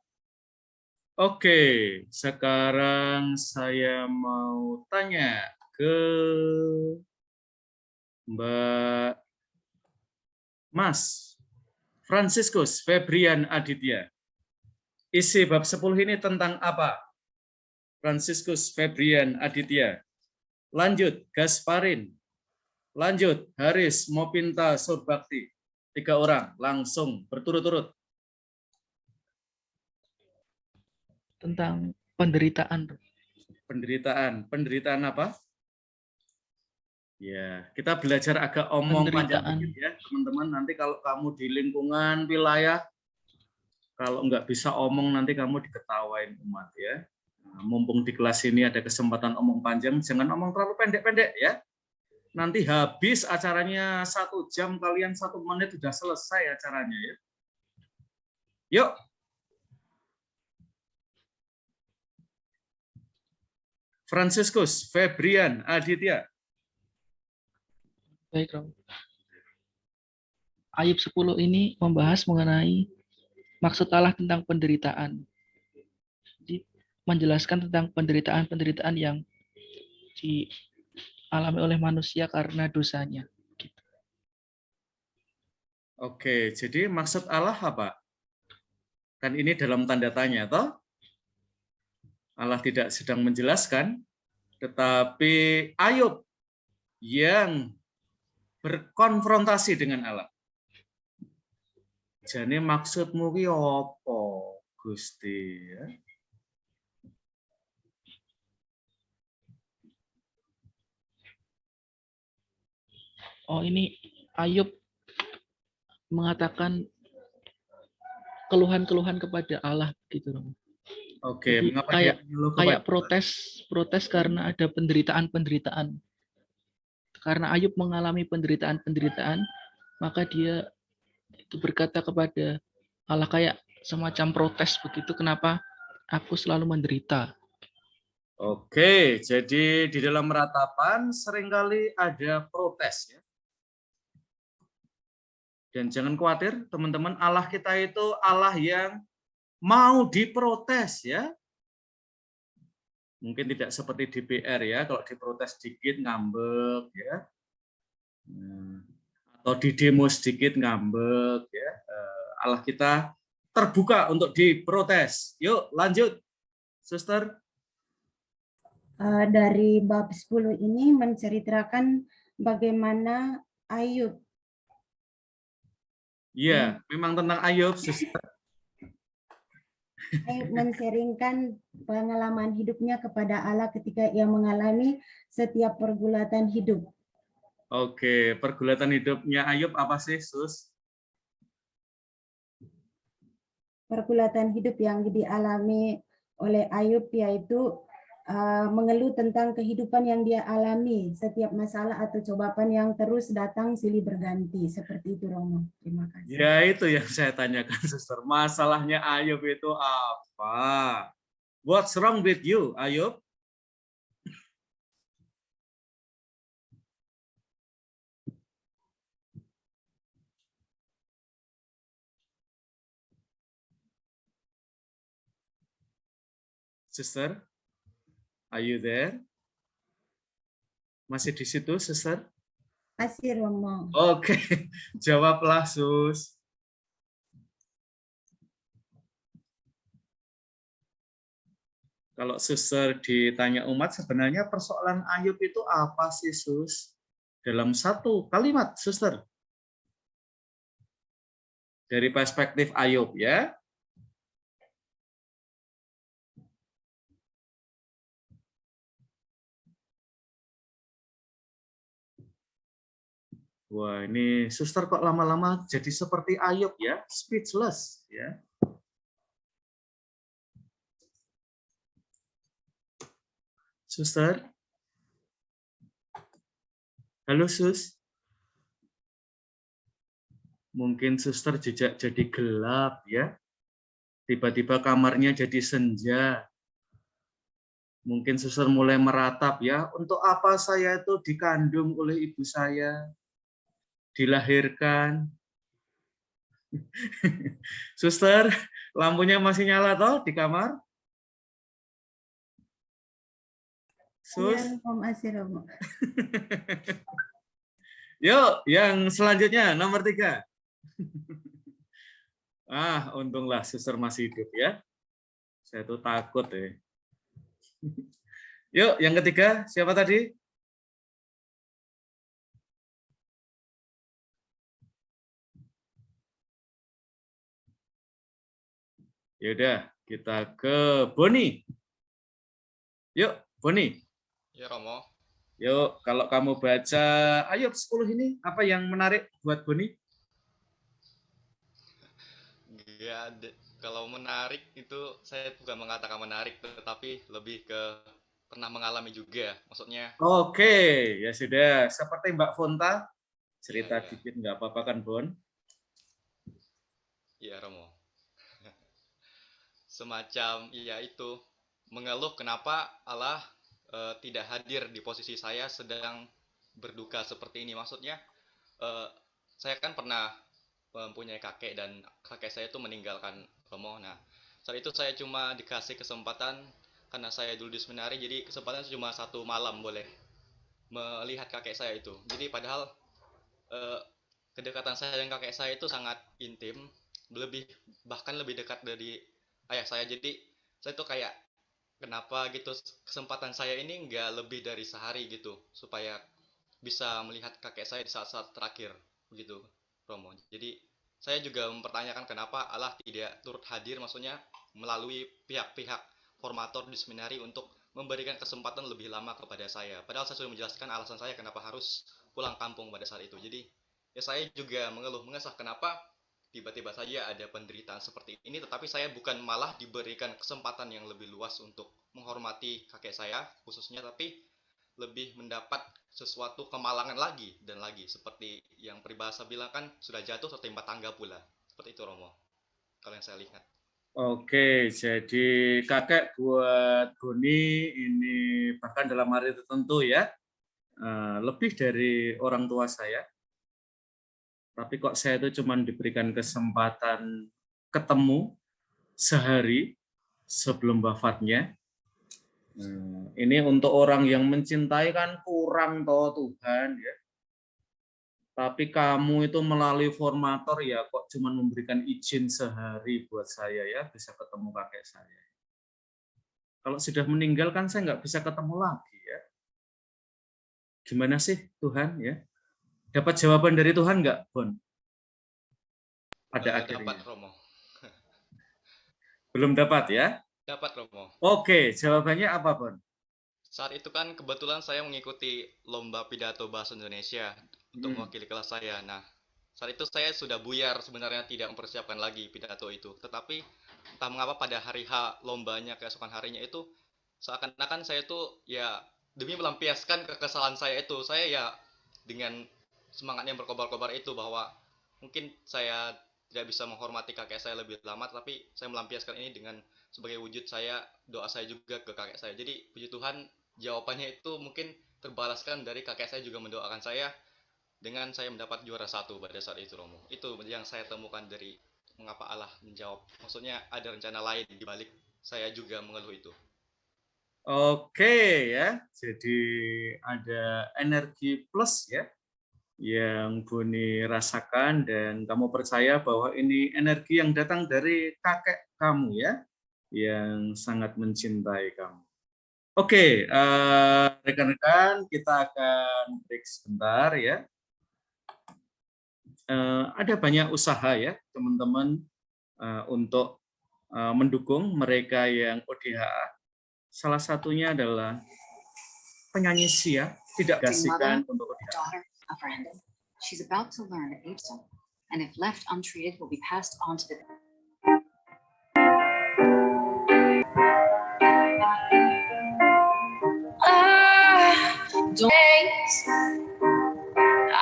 Oke, sekarang saya mau tanya ke Mbak Mas Franciscus Febrian Aditya. Isi bab 10 ini tentang apa? Franciscus Febrian Aditya. Lanjut, Gasparin. Lanjut, Haris Mopinta Surbakti. 3 orang, langsung berturut-turut. Tentang penderitaan. Penderitaan apa? Ya, kita belajar agak omong panjang dikit ya, teman-teman. Nanti kalau kamu di lingkungan wilayah, kalau nggak bisa omong nanti kamu diketawain umat ya. Nah, mumpung di kelas ini ada kesempatan omong panjang, jangan omong terlalu pendek-pendek ya. Nanti habis acaranya 1 jam, kalian 1 menit sudah selesai acaranya ya. Yuk. Franciscus Febrian Aditya. Baik, Rom. Ayub 10 ini membahas mengenai maksud Allah tentang penderitaan. Jadi, menjelaskan tentang penderitaan-penderitaan yang dialami oleh manusia karena dosanya. Oke, jadi maksud Allah apa? Kan ini dalam tanda tanya, toh? Allah tidak sedang menjelaskan, tetapi Ayub yang berkonfrontasi dengan Allah. Jadi maksudmu ki apa, Gusti? Ya? Oh, ini Ayub mengatakan keluhan-keluhan kepada Allah gitu loh. Oke, jadi mengapa kayak protes karena ada penderitaan-penderitaan. Karena Ayub mengalami penderitaan-penderitaan, maka dia itu berkata kepada Allah kayak semacam protes begitu, kenapa aku selalu menderita. Oke, jadi di dalam ratapan seringkali ada protes ya. Dan jangan khawatir teman-teman, Allah kita itu Allah yang mau diprotes ya. Mungkin tidak seperti DPR ya, kalau diprotes sedikit ngambek ya. Atau di demo sedikit ngambek ya. Allah kita terbuka untuk diprotes. Yuk lanjut, Suster. Dari bab 10 ini menceritakan bagaimana Ayub. Iya, memang tentang Ayub, Suster. Ayub menseringkan pengalaman hidupnya kepada Allah ketika ia mengalami setiap pergulatan hidup. Oke, pergulatan hidupnya Ayub apa sih, Sus? Pergulatan hidup yang dialami oleh Ayub yaitu mengeluh tentang kehidupan yang dia alami, setiap masalah atau cobaan yang terus datang silih berganti. Seperti itu, Romo. Terima kasih. Ya, itu yang saya tanyakan, Suster. Masalahnya Ayub itu apa? What's wrong with you, Ayub? Suster? Are you there? Masih di situ, Suster? Masih, Romo. Oke, jawablah, Sus. Kalau Suster ditanya umat, sebenarnya persoalan Ayub itu apa sih, Sus? Dalam 1 kalimat, Suster. dari perspektif Ayub ya. Wah, ini suster kok lama-lama jadi seperti Ayub ya, speechless ya. Suster? Halo, Sus. Mungkin suster jejak jadi gelap ya. Tiba-tiba kamarnya jadi senja. Mungkin suster mulai meratap ya, untuk apa saya itu dikandung oleh ibu saya? Dilahirkan. Suster, lampunya masih nyala toh di kamar? Sus? Iya, Romo, masih Romo. Yuk, yang selanjutnya nomor 3. Untunglah suster masih hidup ya. Saya tuh takut ya. Yuk, yang ketiga, siapa tadi? Yaudah, kita ke Boni. Yuk, Boni. Ya, Romo. Yuk, kalau kamu baca Ayub 10 ini, apa yang menarik buat Boni? Ya, kalau menarik itu saya bukan mengatakan menarik, tetapi lebih ke pernah mengalami juga, maksudnya. Oke, ya sudah. Seperti Mbak Fonta, cerita dikit nggak apa-apa kan, Bon? Iya, Romo. Semacam, ya itu, mengeluh kenapa Allah tidak hadir di posisi saya sedang berduka seperti ini. Maksudnya, saya kan pernah mempunyai kakek dan kakek saya itu meninggalkan Romo. Nah, saat itu saya cuma dikasih kesempatan karena saya dulu di seminari, jadi kesempatan cuma 1 malam boleh melihat kakek saya itu. Jadi padahal kedekatan saya dengan kakek saya itu sangat intim, bahkan lebih dekat dari ayah saya. Jadi saya tuh kayak kenapa gitu kesempatan saya ini nggak lebih dari sehari gitu supaya bisa melihat kakek saya di saat-saat terakhir begitu, Romo. Jadi saya juga mempertanyakan kenapa Allah tidak turut hadir, maksudnya melalui pihak-pihak formator di seminari untuk memberikan kesempatan lebih lama kepada saya. Padahal saya sudah menjelaskan alasan saya kenapa harus pulang kampung pada saat itu. Jadi ya saya juga mengeluh mengesah kenapa tiba-tiba saja ada penderitaan seperti ini, tetapi saya bukan malah diberikan kesempatan yang lebih luas untuk menghormati kakek saya khususnya, tapi lebih mendapat sesuatu kemalangan lagi dan lagi, seperti yang peribahasa bilang kan, sudah jatuh tertimpa tangga pula. Seperti itu, Romo, kalau yang saya lihat. Oke, jadi kakek buat Boni ini bahkan dalam hari tertentu ya, lebih dari orang tua saya. Tapi kok saya itu cuma diberikan kesempatan ketemu sehari sebelum wafatnya. Ini untuk orang yang mencintai kan kurang toh Tuhan ya. Tapi kamu itu melalui formator ya kok cuma memberikan izin sehari buat saya ya bisa ketemu kakek saya. Kalau sudah meninggal kan saya nggak bisa ketemu lagi ya. Gimana sih Tuhan ya? Dapat jawaban dari Tuhan nggak, Bon? Pada akhirnya. Dapat, Romo. Belum dapat ya? Dapat, Romo. Oke, jawabannya apa, Bon? Saat itu kan kebetulan saya mengikuti lomba pidato bahasa Indonesia untuk mewakili kelas saya. Nah, saat itu saya sudah buyar sebenarnya tidak mempersiapkan lagi pidato itu. Tetapi entah mengapa pada hari H lombanya keesokan harinya itu seakan-akan saya itu ya demi melampiaskan kekesalan saya itu, saya ya dengan semangatnya berkobar-kobar itu bahwa mungkin saya tidak bisa menghormati kakek saya lebih lama, tapi saya melampiaskan ini dengan sebagai wujud saya, doa saya juga ke kakek saya. Jadi puji Tuhan jawabannya itu mungkin terbalaskan dari kakek saya juga mendoakan saya dengan saya mendapat juara 1 pada saat itu, Romo. Itu yang saya temukan dari mengapa Allah menjawab. Maksudnya ada rencana lain di balik saya juga mengeluh itu. Oke ya, jadi ada energi plus ya yang Boni rasakan dan kamu percaya bahwa ini energi yang datang dari kakek kamu ya, yang sangat mencintai kamu. Oke, rekan-rekan kita akan break sebentar ya. ada banyak usaha ya teman-teman untuk mendukung mereka yang ODHA. Salah satunya adalah penyanyi Sia tidak kasihkan untuk ODHA. She's about to learn at age 7, and if left untreated, will be passed on to the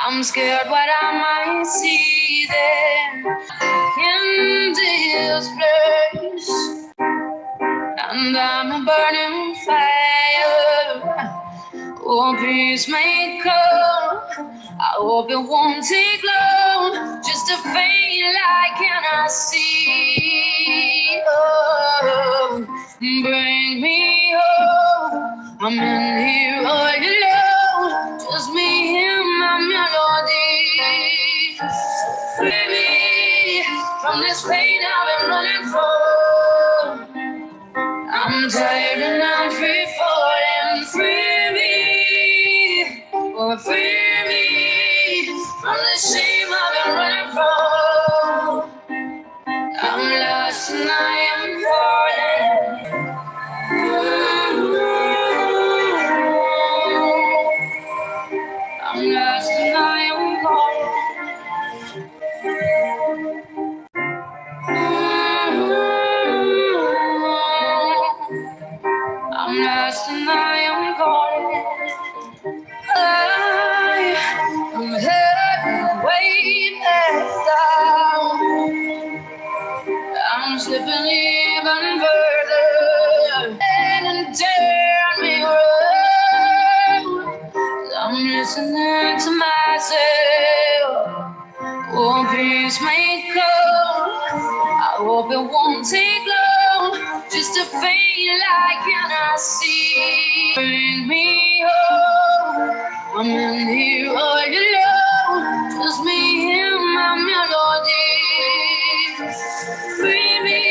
I'm scared what I might see there in this place, and I'm a burning fire. Oh, peace may come. I hope it won't take long. Just a faint light can I see? Oh, bring me home. I'm in here all alone. Just me and my melody. Free me from this pain I've been running from. I'm tired and I'm free falling. Free me, oh free me from the shame I've been running from. I'm lost and I am falling. I'm lost and I am falling. I'm lost and I am calling. I'm headed way back down. I'm slipping even further and tear me around. I'm listening to myself. Oh, peace may come. I hope it won't take long. Just a faint light can I see? Bring me home. I'm in here all alone. Just me and my melody. Free me,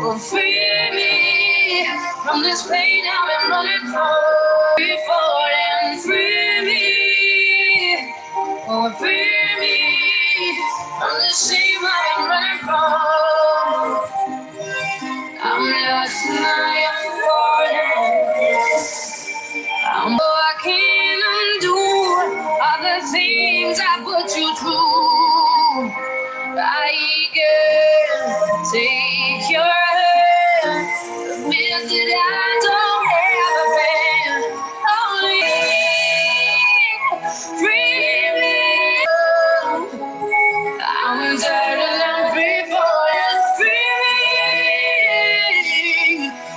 oh free me from this pain I've been running from. Free falling, free me, oh free me from the shame I've been running from. I'm lost and I am falling. I can't undo all the things I put you through. I can take your hand, admit that I don't have a plan. Only free me. I'm tired and I'm free falling.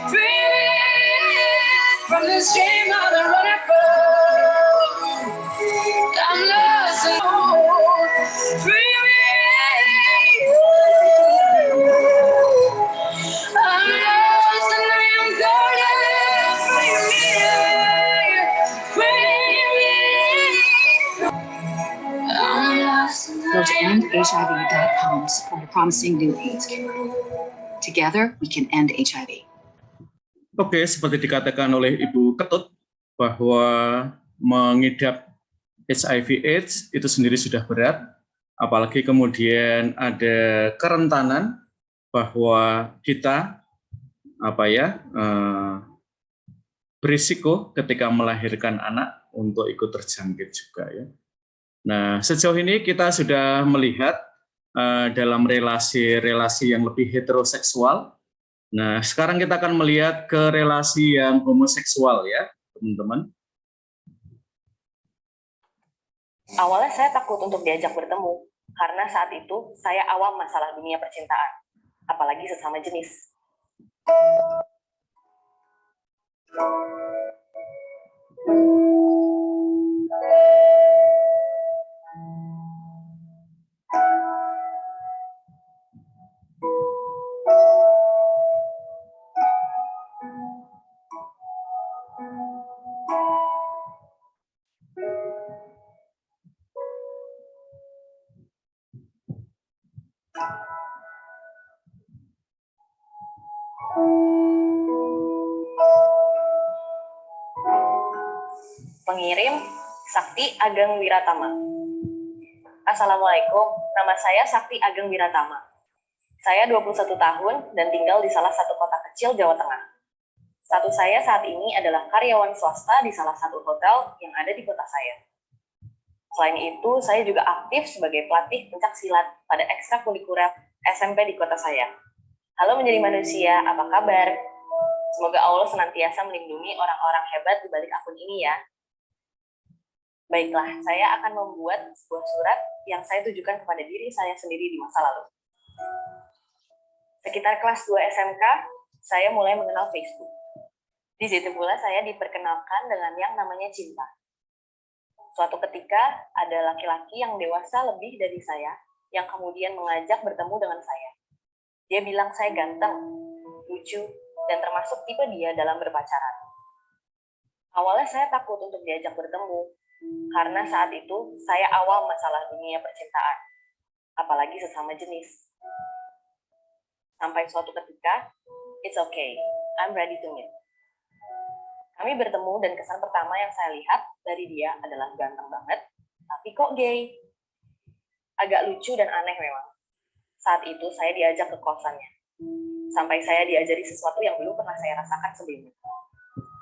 Free me from the shame I've been running from. I'm lost and free me. I'm lost and I am golden. Free me. I'm lost and Go to endhiv.com for a promising new AIDS cure. Together, we can end HIV. Oke, seperti dikatakan oleh Ibu Ketut bahwa mengidap HIV/AIDS itu sendiri sudah berat, apalagi kemudian ada kerentanan bahwa kita berisiko ketika melahirkan anak untuk ikut terjangkit juga ya. Nah, sejauh ini kita sudah melihat dalam relasi-relasi yang lebih heteroseksual. Nah, sekarang kita akan melihat ke relasi yang homoseksual ya, teman-teman. Awalnya saya takut untuk diajak bertemu, karena saat itu saya awam masalah dunia percintaan, apalagi sesama jenis. Pengirim Sakti Ageng Wiratama. Assalamualaikum, nama saya Sakti Ageng Wiratama. Saya 21 tahun dan tinggal di salah satu kota kecil Jawa Tengah. Status saya saat ini adalah karyawan swasta di salah satu hotel yang ada di kota saya. Selain itu, saya juga aktif sebagai pelatih pencak silat pada ekstrakurikuler SMP di kota saya. Halo menjadi manusia, apa kabar? Semoga Allah senantiasa melindungi orang-orang hebat di balik akun ini ya. Baiklah, saya akan membuat sebuah surat yang saya tujukan kepada diri saya sendiri di masa lalu. Sekitar kelas 2 SMK, saya mulai mengenal Facebook. Di situ pula saya diperkenalkan dengan yang namanya cinta. Suatu ketika, ada laki-laki yang dewasa lebih dari saya, yang kemudian mengajak bertemu dengan saya. Dia bilang saya ganteng, lucu, dan termasuk tipe dia dalam berpacaran. Awalnya saya takut untuk diajak bertemu, karena saat itu saya awam masalah dunia percintaan, apalagi sesama jenis. Sampai suatu ketika, it's okay, I'm ready to meet. Kami bertemu dan kesan pertama yang saya lihat dari dia adalah ganteng banget, tapi kok gay. Agak lucu dan aneh memang. Saat itu saya diajak ke kosannya, sampai saya diajari sesuatu yang belum pernah saya rasakan sebelumnya.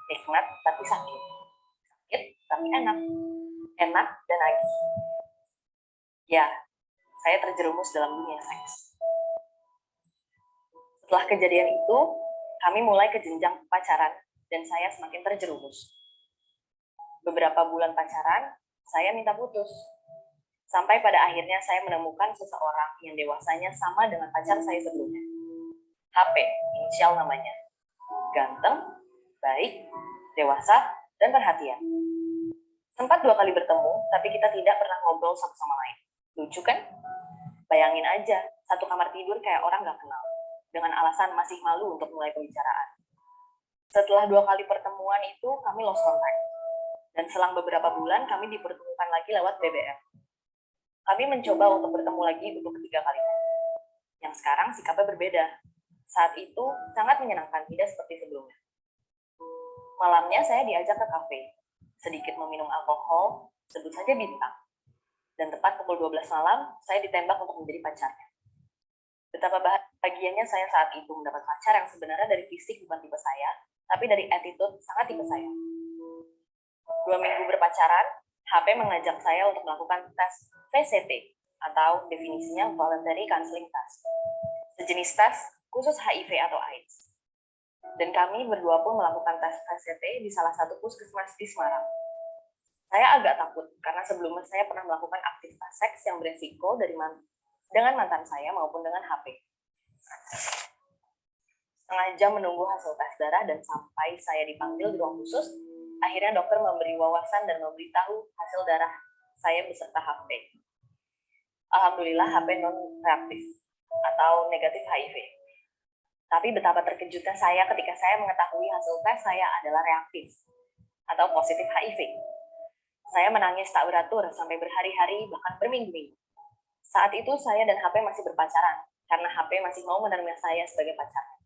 Nikmat tapi sakit, sakit tapi enak, enak dan nagih. Ya, saya terjerumus dalam dunia seks. Setelah kejadian itu, kami mulai ke jenjang pacaran dan saya semakin terjerumus. Beberapa bulan pacaran, saya minta putus. Sampai pada akhirnya saya menemukan seseorang yang dewasanya sama dengan pacar saya sebelumnya. HP, inisial namanya. Ganteng, baik, dewasa, dan perhatian. Sempat 2 kali bertemu, tapi kita tidak pernah ngobrol satu sama lain. Lucu kan? Bayangin aja, satu kamar tidur kayak orang gak kenal. Dengan alasan masih malu untuk mulai pembicaraan. Setelah 2 kali pertemuan itu, kami lost contact. Dan selang beberapa bulan, kami dipertemukan lagi lewat BBM. Kami mencoba untuk bertemu lagi untuk ketiga kalinya. Yang sekarang sikapnya berbeda. Saat itu, sangat menyenangkan, tidak seperti sebelumnya. Malamnya saya diajak ke kafe, sedikit meminum alkohol, sebut saja bintang. Dan tepat pukul 12 malam, saya ditembak untuk menjadi pacarnya. Betapa bahagianya saya saat itu mendapat pacar yang sebenarnya dari fisik bukan tipe saya, tapi dari attitude sangat tipe saya. 2 minggu berpacaran, HP mengajak saya untuk melakukan tes VCT, atau definisinya Voluntary Counseling Test. Sejenis tes khusus HIV atau AIDS. Dan kami berdua pun melakukan tes VCT di salah satu puskesmas di Semarang. Saya agak takut karena sebelumnya saya pernah melakukan aktivitas seks yang beresiko dengan mantan saya maupun dengan HP. Setengah jam menunggu hasil tes darah dan sampai saya dipanggil di ruang khusus, akhirnya dokter memberi wawasan dan memberitahu hasil darah saya beserta HP. Alhamdulillah HP non-reaktif atau negatif HIV. Tapi betapa terkejutnya saya ketika saya mengetahui hasil tes saya adalah reaktif atau positif HIV. Saya menangis tak beratur sampai berhari-hari bahkan berminggu-minggu. Saat itu saya dan HP masih berpacaran karena HP masih mau menerima saya sebagai pacarnya.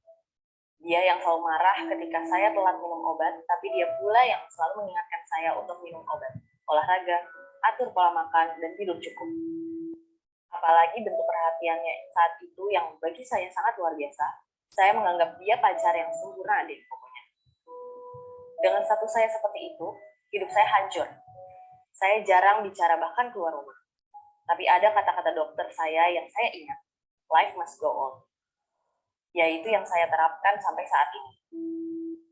Dia yang selalu marah ketika saya telat minum obat, tapi dia pula yang selalu mengingatkan saya untuk minum obat, olahraga, atur pola makan, dan tidur cukup. Apalagi bentuk perhatiannya saat itu yang bagi saya sangat luar biasa, saya menganggap dia pacar yang sempurna deh pokoknya. Dengan status saya seperti itu, hidup saya hancur. Saya jarang bicara bahkan keluar rumah. Tapi ada kata-kata dokter saya yang saya ingat, life must go on. Yaitu yang saya terapkan sampai saat ini.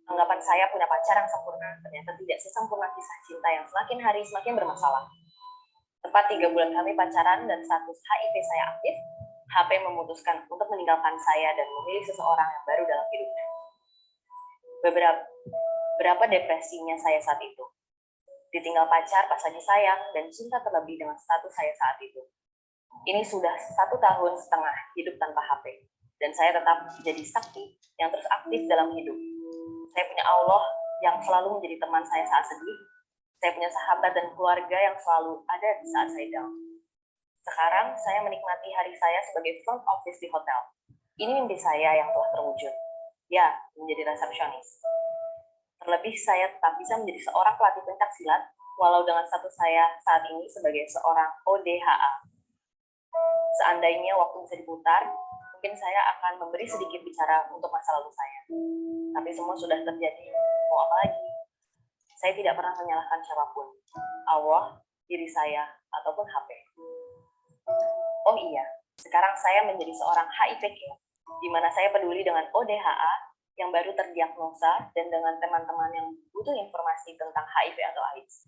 Anggapan saya punya pacar yang sempurna, ternyata tidak sesempurna kisah cinta yang semakin hari semakin bermasalah. Tepat 3 bulan kami pacaran dan status HIV saya aktif, HP memutuskan untuk meninggalkan saya dan memilih seseorang yang baru dalam hidupnya. Berapa depresinya saya saat itu. Ditinggal pacar pas lagi sayang dan cinta terlebih dengan status saya saat itu. Ini sudah 1,5 tahun hidup tanpa HP. Dan saya tetap jadi sakti yang terus aktif dalam hidup. Saya punya Allah yang selalu menjadi teman saya saat sedih. Saya punya sahabat dan keluarga yang selalu ada di saat saya down. Sekarang saya menikmati hari saya sebagai front office di hotel. Ini mimpi saya yang telah terwujud. Ya, menjadi resepsionis. Terlebih saya tetap bisa menjadi seorang pelatih pencak silat, walau dengan status saya saat ini sebagai seorang ODHA, Seandainya waktu bisa diputar, mungkin saya akan memberi sedikit bicara untuk masa lalu saya. Tapi semua sudah terjadi, mau apa lagi? Saya tidak pernah menyalahkan siapapun, Allah, diri saya, ataupun HP. Oh iya, sekarang saya menjadi seorang HIV care, di mana saya peduli dengan ODHA yang baru terdiagnosa dan dengan teman-teman yang butuh informasi tentang HIV atau AIDS.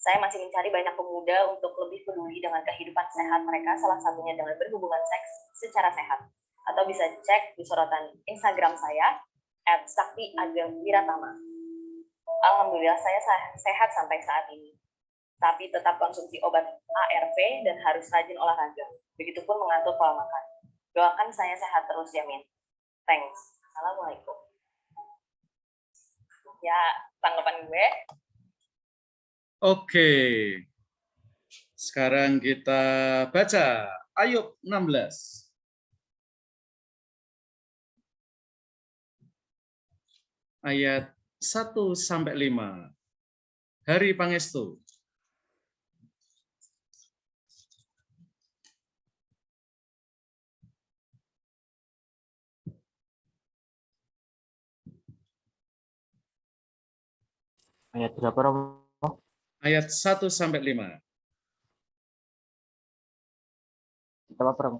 Saya masih mencari banyak pemuda untuk lebih peduli dengan kehidupan sehat mereka, salah satunya dengan berhubungan seks secara sehat. Atau bisa cek di sorotan Instagram saya, @sakti_agam_wiratama. Alhamdulillah saya sehat sampai saat ini. Tapi tetap konsumsi obat ARV dan harus rajin olahraga. Begitupun mengatur pola makan. Doakan saya sehat terus ya, Min. Thanks. Assalamualaikum. Ya, tanggapan gue. Oke. Sekarang kita baca Ayub 16. Ayat 1-5. Hari Pangestu. Ayat berapa, Romo? Ayat 1-5. Kita apa, Romo?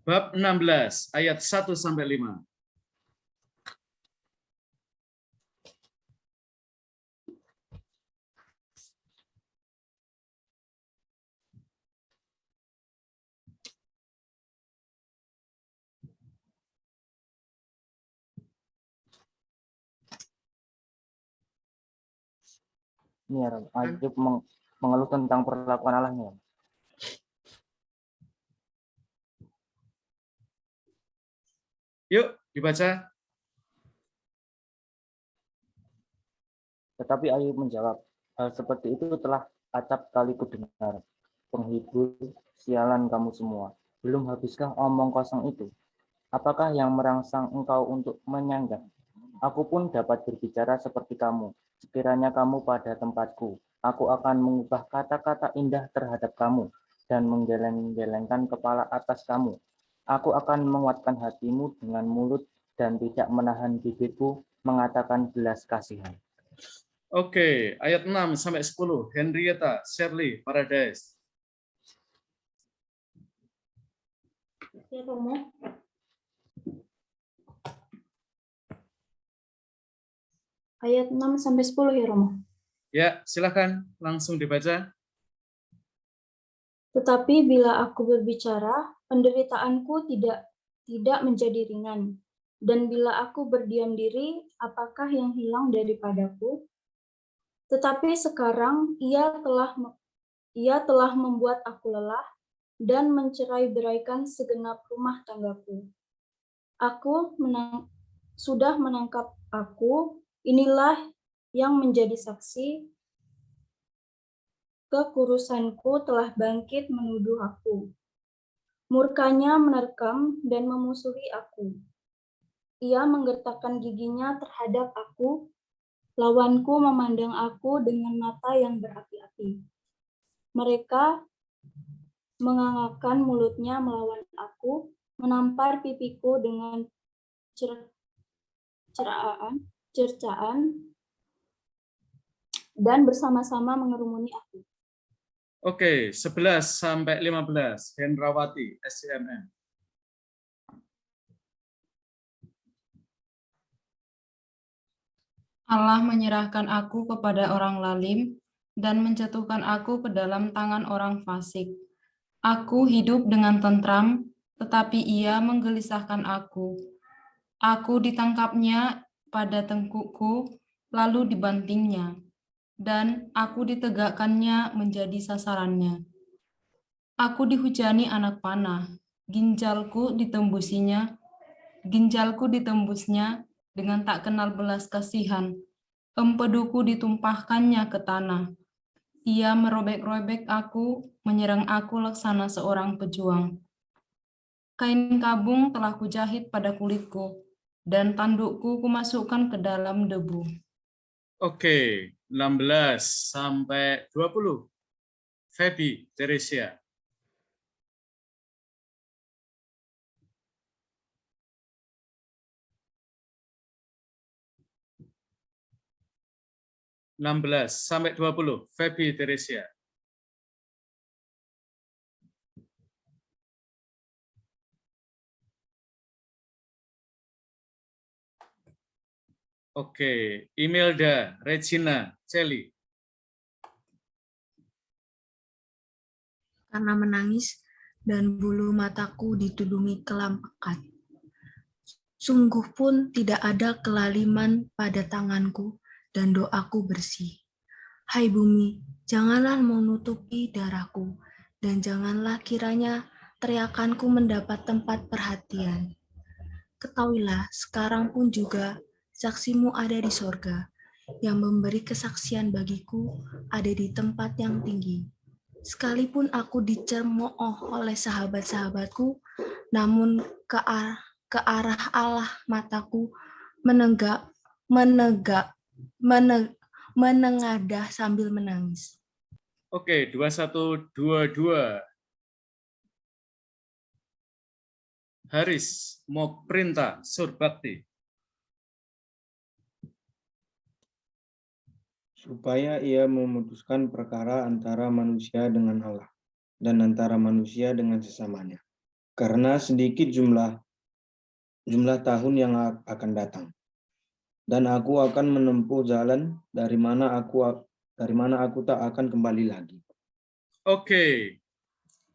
Bab 16, ayat 1-5. Ini ya, Romo. Ayub mengeluh tentang perlakuan Allahnya. Yuk, dibaca. Tetapi Ayub menjawab, hal seperti itu telah acap kali kudengar. Penghibur, sialan kamu semua. Belum habiskah omong kosong itu? Apakah yang merangsang engkau untuk menyanggah? Aku pun dapat berbicara seperti kamu. Sekiranya kamu pada tempatku, aku akan mengubah kata-kata indah terhadap kamu dan menggeleng-gelengkan kepala atas kamu. Aku akan menguatkan hatimu dengan mulut dan tidak menahan bibirku mengatakan belas kasihan. Oke, ayat 6-10. Henrietta, Shirley, Paradise. Ya, Romo. Ayat 6-10 ya, Romo. Ya, silakan langsung dibaca. Tetapi bila aku berbicara, penderitaanku tidak menjadi ringan. Dan bila aku berdiam diri, apakah yang hilang daripadaku? Tetapi sekarang ia telah membuat aku lelah dan mencerai-beraikan segenap rumah tanggaku. Sudah menangkap aku, inilah yang menjadi saksi. Kekurusanku telah bangkit menuduh aku. Murkanya menerkam dan memusuhi aku. Ia menggertakkan giginya terhadap aku. Lawanku memandang aku dengan mata yang berapi-api. Mereka mengangakkan mulutnya melawan aku, menampar pipiku dengan cercaan, dan bersama-sama mengerumuni aku. Oke, 11-15. Hendrawati, SCMM. Allah menyerahkan aku kepada orang lalim dan menjatuhkan aku ke dalam tangan orang fasik. Aku hidup dengan tentram, tetapi ia menggelisahkan aku. Aku ditangkapnya pada tengkukku, lalu dibantingnya, dan aku ditegakkannya menjadi sasarannya. Aku dihujani anak panah, ginjalku ditembusnya dengan tak kenal belas kasihan. Empeduku ditumpahkannya ke tanah. Ia merobek-robek aku, menyerang aku laksana seorang pejuang. Kain kabung telah kujahit pada kulitku, dan tandukku kumasukkan ke dalam debu. Oke, 16-20. Feby, Teresia. 16 sampai 20. Feby Teresia. Oke, Imelda, Regina, Celi. Karena menangis dan bulu mataku ditudungi kelam pekat. Sungguh pun tidak ada kelaliman pada tanganku dan doaku bersih. Hai bumi, janganlah menutupi darahku dan janganlah kiranya teriakanku mendapat tempat perhatian. Ketahuilah sekarang pun juga saksimu ada di sorga, yang memberi kesaksian bagiku ada di tempat yang tinggi. Sekalipun aku dicemooh oleh sahabat-sahabatku, namun ke arah Allah mataku menengadah sambil menangis. Oke, 2122. Haris, mau perintah, Surbakti. Supaya ia memutuskan perkara antara manusia dengan Allah dan antara manusia dengan sesamanya. Karena sedikit jumlah tahun yang akan datang. Dan aku akan menempuh jalan dari mana aku tak akan kembali lagi. Oke,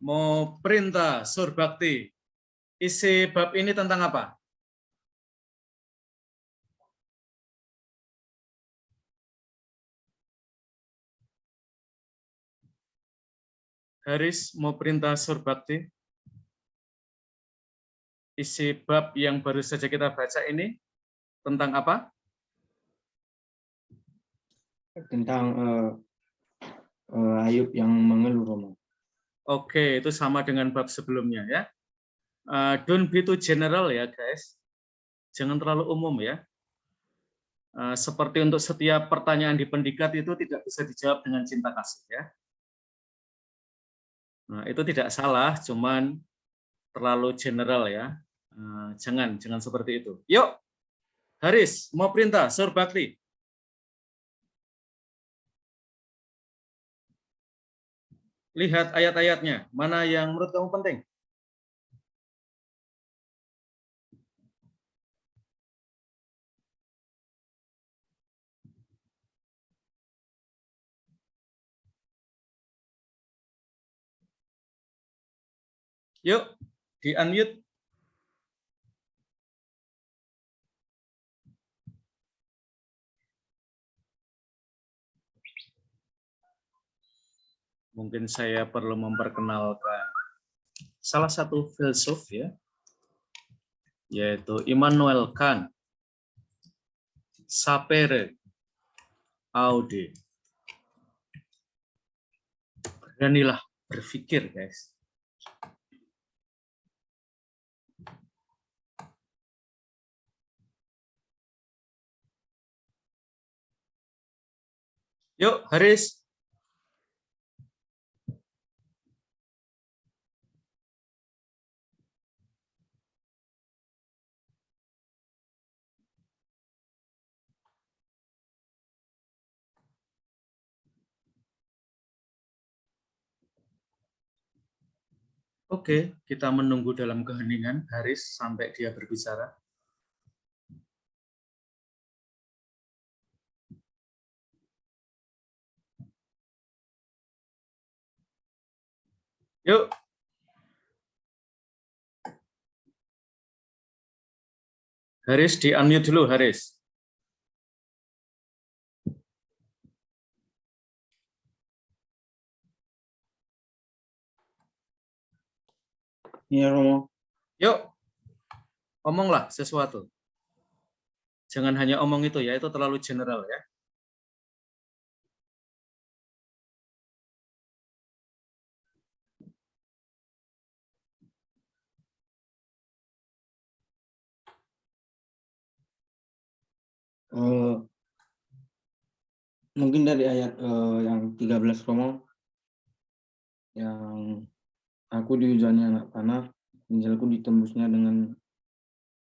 mau perintah, Surbakti. Isi bab ini tentang apa? Haris, mau perintah Surbakti. Isi bab yang baru saja kita baca ini tentang apa? Tentang Ayub yang mengeluh, Romo. Oke, itu sama dengan bab sebelumnya ya. Don't be too general ya guys. Jangan terlalu umum ya. Seperti untuk setiap pertanyaan di pendikat itu tidak bisa dijawab dengan cinta kasih ya. Nah, itu tidak salah, cuman terlalu general ya. Jangan seperti itu. Yuk, Haris, mau perintah, Surbakti. Lihat ayat-ayatnya, mana yang menurut kamu penting? Yuk, di-unmute. Mungkin saya perlu memperkenalkan salah satu filsuf ya, yaitu Immanuel Kant, sapere aude. Beranilah berpikir, guys. Yuk, Haris. Oke, kita menunggu dalam keheningan Haris sampai dia berbicara. Yuk. Haris, di-unmute dulu, Haris. Iya, Romo. Yuk, omonglah sesuatu. Jangan hanya omong itu ya, itu terlalu general ya. Mungkin dari ayat yang 13, Romo, yang aku dihujani anak panah, ginjalku ditembusnya dengan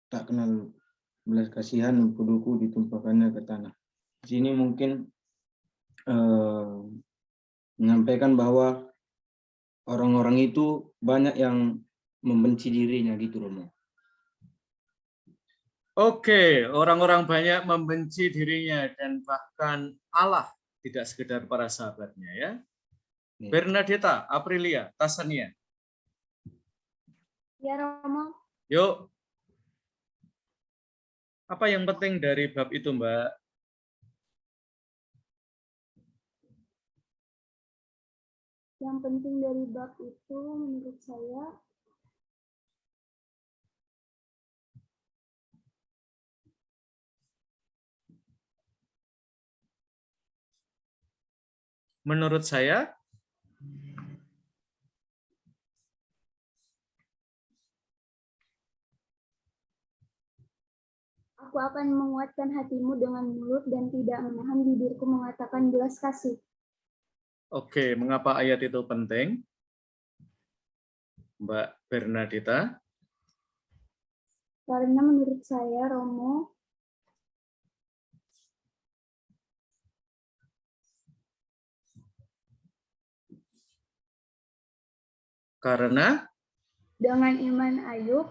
tak kenal belas kasihan, pudulku ditumpahkannya ke tanah. Di sini mungkin menyampaikan bahwa orang-orang itu banyak yang membenci dirinya gitu Romo. Oke, orang-orang banyak membenci dirinya dan bahkan Allah, tidak sekedar para sahabatnya ya. Bernadetta, Aprilia, Tasania. Ya, Romo. Yuk. Apa yang penting dari bab itu, Mbak? Yang penting dari bab itu menurut saya aku akan menguatkan hatimu dengan mulut dan tidak menahan bibirku mengatakan belas kasih. Oke, mengapa ayat itu penting? Mbak Bernadetta? Karena menurut saya, Romo, karena dengan iman Ayub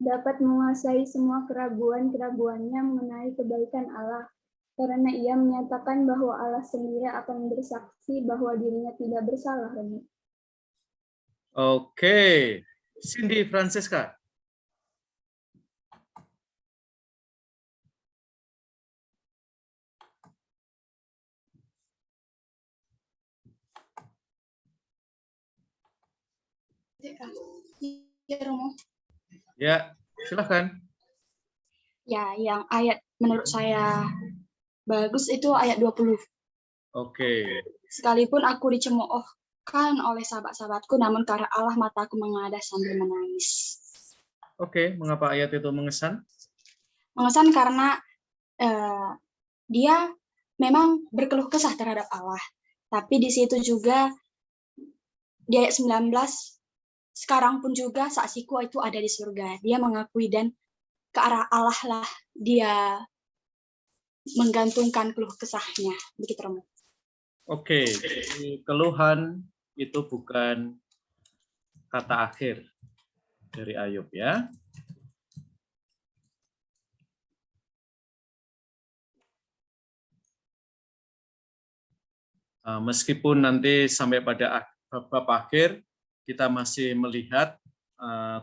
dapat menguasai semua keraguan-keraguannya mengenai kebaikan Allah. Karena ia menyatakan bahwa Allah sendiri akan bersaksi bahwa dirinya tidak bersalah. Oke, Cindy Francisca. Ya, Romo. Ya, silakan. Ya, yang ayat menurut saya bagus itu ayat 20. Oke. Sekalipun aku dicemoohkan oleh sahabat-sahabatku, namun karena Allah mataku mengadah sambil menangis. Oke, mengapa ayat itu mengesan? Mengesan karena dia memang berkeluh kesah terhadap Allah. Tapi di situ juga, di ayat 19, sekarang pun juga saksiku itu ada di surga. Dia mengakui dan ke arah Allah lah dia menggantungkan keluh kesahnya. Begitu, Romo. Oke, keluhan itu bukan kata akhir dari Ayub ya. Meskipun nanti sampai pada bab akhir kita masih melihat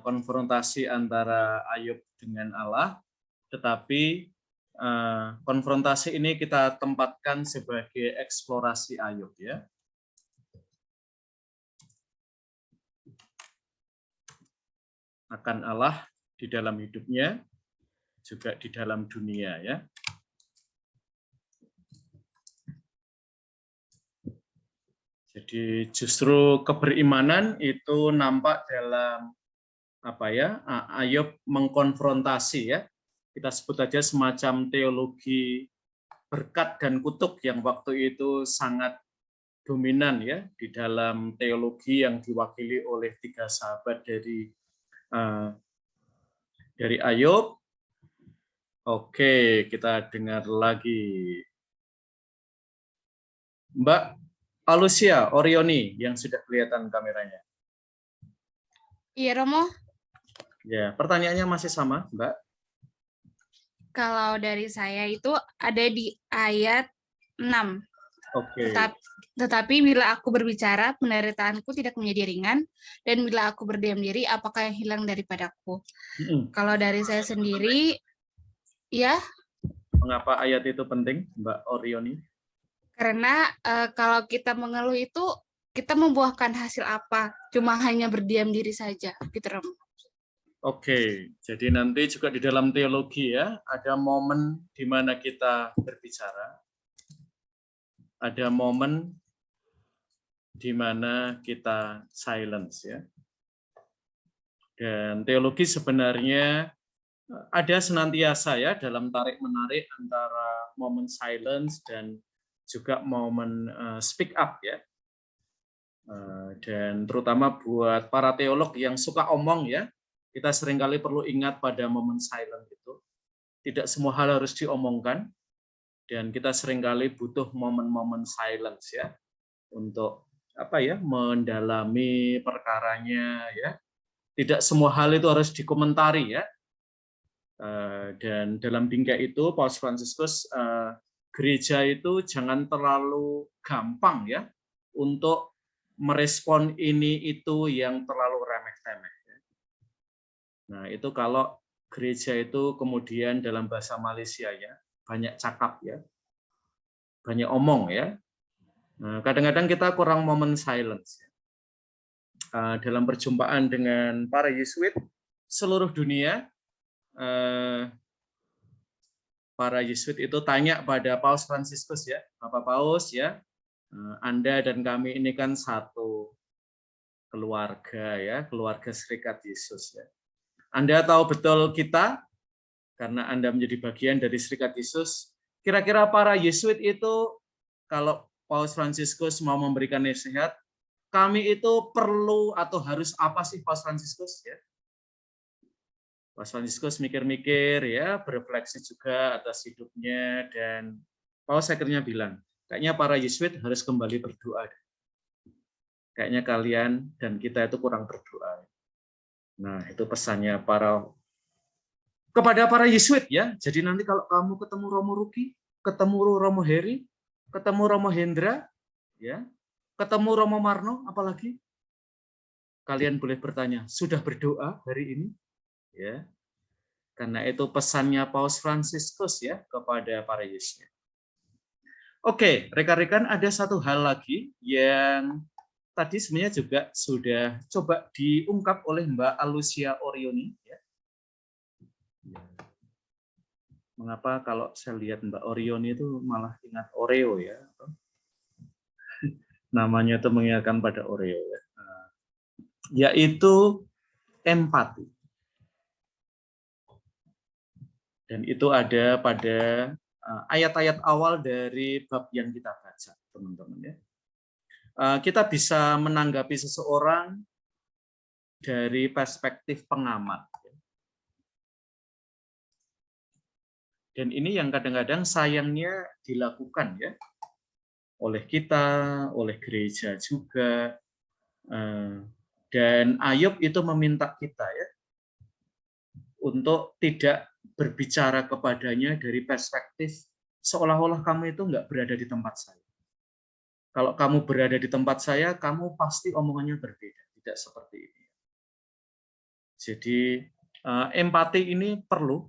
konfrontasi antara Ayub dengan Allah, tetapi konfrontasi ini kita tempatkan sebagai eksplorasi Ayub ya. Akan Allah di dalam hidupnya, juga di dalam dunia ya. Jadi justru keberimanan itu nampak dalam Ayub mengkonfrontasi ya. Kita sebut aja semacam teologi berkat dan kutuk yang waktu itu sangat dominan ya di dalam teologi yang diwakili oleh 3 sahabat dari Ayub. Oke, kita dengar lagi. Mbak Alusia Orioni yang sudah kelihatan kameranya. Iya, Romo. Ya, pertanyaannya masih sama, Mbak. Kalau dari saya itu ada di ayat 6. Oke. Tetapi bila aku berbicara, penderitaanku tidak menjadi ringan, dan bila aku berdiam diri, apakah yang hilang daripadaku? Kalau dari saya sendiri, ya. Mengapa ayat itu penting, Mbak Orioni? Karena kalau kita mengeluh itu, kita membuahkan hasil apa? Cuma hanya berdiam diri saja, gitu, Romo. Oke, jadi nanti juga di dalam teologi ya, ada momen di mana kita berbicara, ada momen di mana kita silence ya. Dan teologi sebenarnya ada senantiasa ya dalam tarik-menarik antara momen silence dan juga momen speak up ya. Dan terutama buat para teolog yang suka omong ya, kita seringkali perlu ingat pada momen silent itu. Tidak semua hal harus diomongkan. Dan kita seringkali butuh momen-momen silence ya untuk mendalami perkaranya ya. Tidak semua hal itu harus dikomentari ya. Dan dalam bingkai itu Paus Fransiskus, gereja itu jangan terlalu gampang ya untuk merespon ini itu yang terlalu remeh-temeh. Nah itu kalau gereja itu kemudian dalam bahasa Malaysia ya banyak cakap ya, banyak omong ya. Nah, kadang-kadang kita kurang momen silence. Dalam perjumpaan dengan para Yesuit seluruh dunia, para Yesuit itu tanya pada Paus Fransiskus ya, Bapak Paus ya, Anda dan kami ini kan satu keluarga ya, keluarga Serikat Yesus ya. Anda tahu betul kita karena Anda menjadi bagian dari Serikat Yesus. Kira-kira para Yesuit itu kalau Paus Fransiskus mau memberikan nasihat, kami itu perlu atau harus apa sih Paus Fransiskus ya? Paus Fransiskus mikir-mikir ya, berefleksi juga atas hidupnya, dan Paus akhirnya bilang, kayaknya para Yesuit harus kembali berdoa. Kayaknya kalian dan kita itu kurang berdoa. Nah, itu pesannya kepada para Yesuit ya. Jadi nanti kalau kamu ketemu Romo Ruki, ketemu Romo Heri, ketemu Romo Hendra, ya, ketemu Romo Marno, apalagi kalian boleh bertanya, sudah berdoa hari ini? Ya, karena itu pesannya Paus Fransiskus ya kepada para Yesuit. Oke, rekan-rekan, ada satu hal lagi yang tadi sebenarnya juga sudah coba diungkap oleh Mbak Alucia Orioni. Ya. Mengapa kalau saya lihat Mbak Orioni itu malah ingat Oreo ya? Namanya itu mengingatkan pada Oreo ya. Yaitu empati. Dan itu ada pada ayat-ayat awal dari bab yang kita baca, teman-teman ya. Kita bisa menanggapi seseorang dari perspektif pengamat. Dan ini yang kadang-kadang sayangnya dilakukan ya oleh kita, oleh gereja juga. Dan Ayub itu meminta kita ya untuk tidak berbicara kepadanya dari perspektif seolah-olah kamu itu nggak berada di tempat saya. Kalau kamu berada di tempat saya, kamu pasti omongannya berbeda. Tidak seperti ini. Jadi empati ini perlu,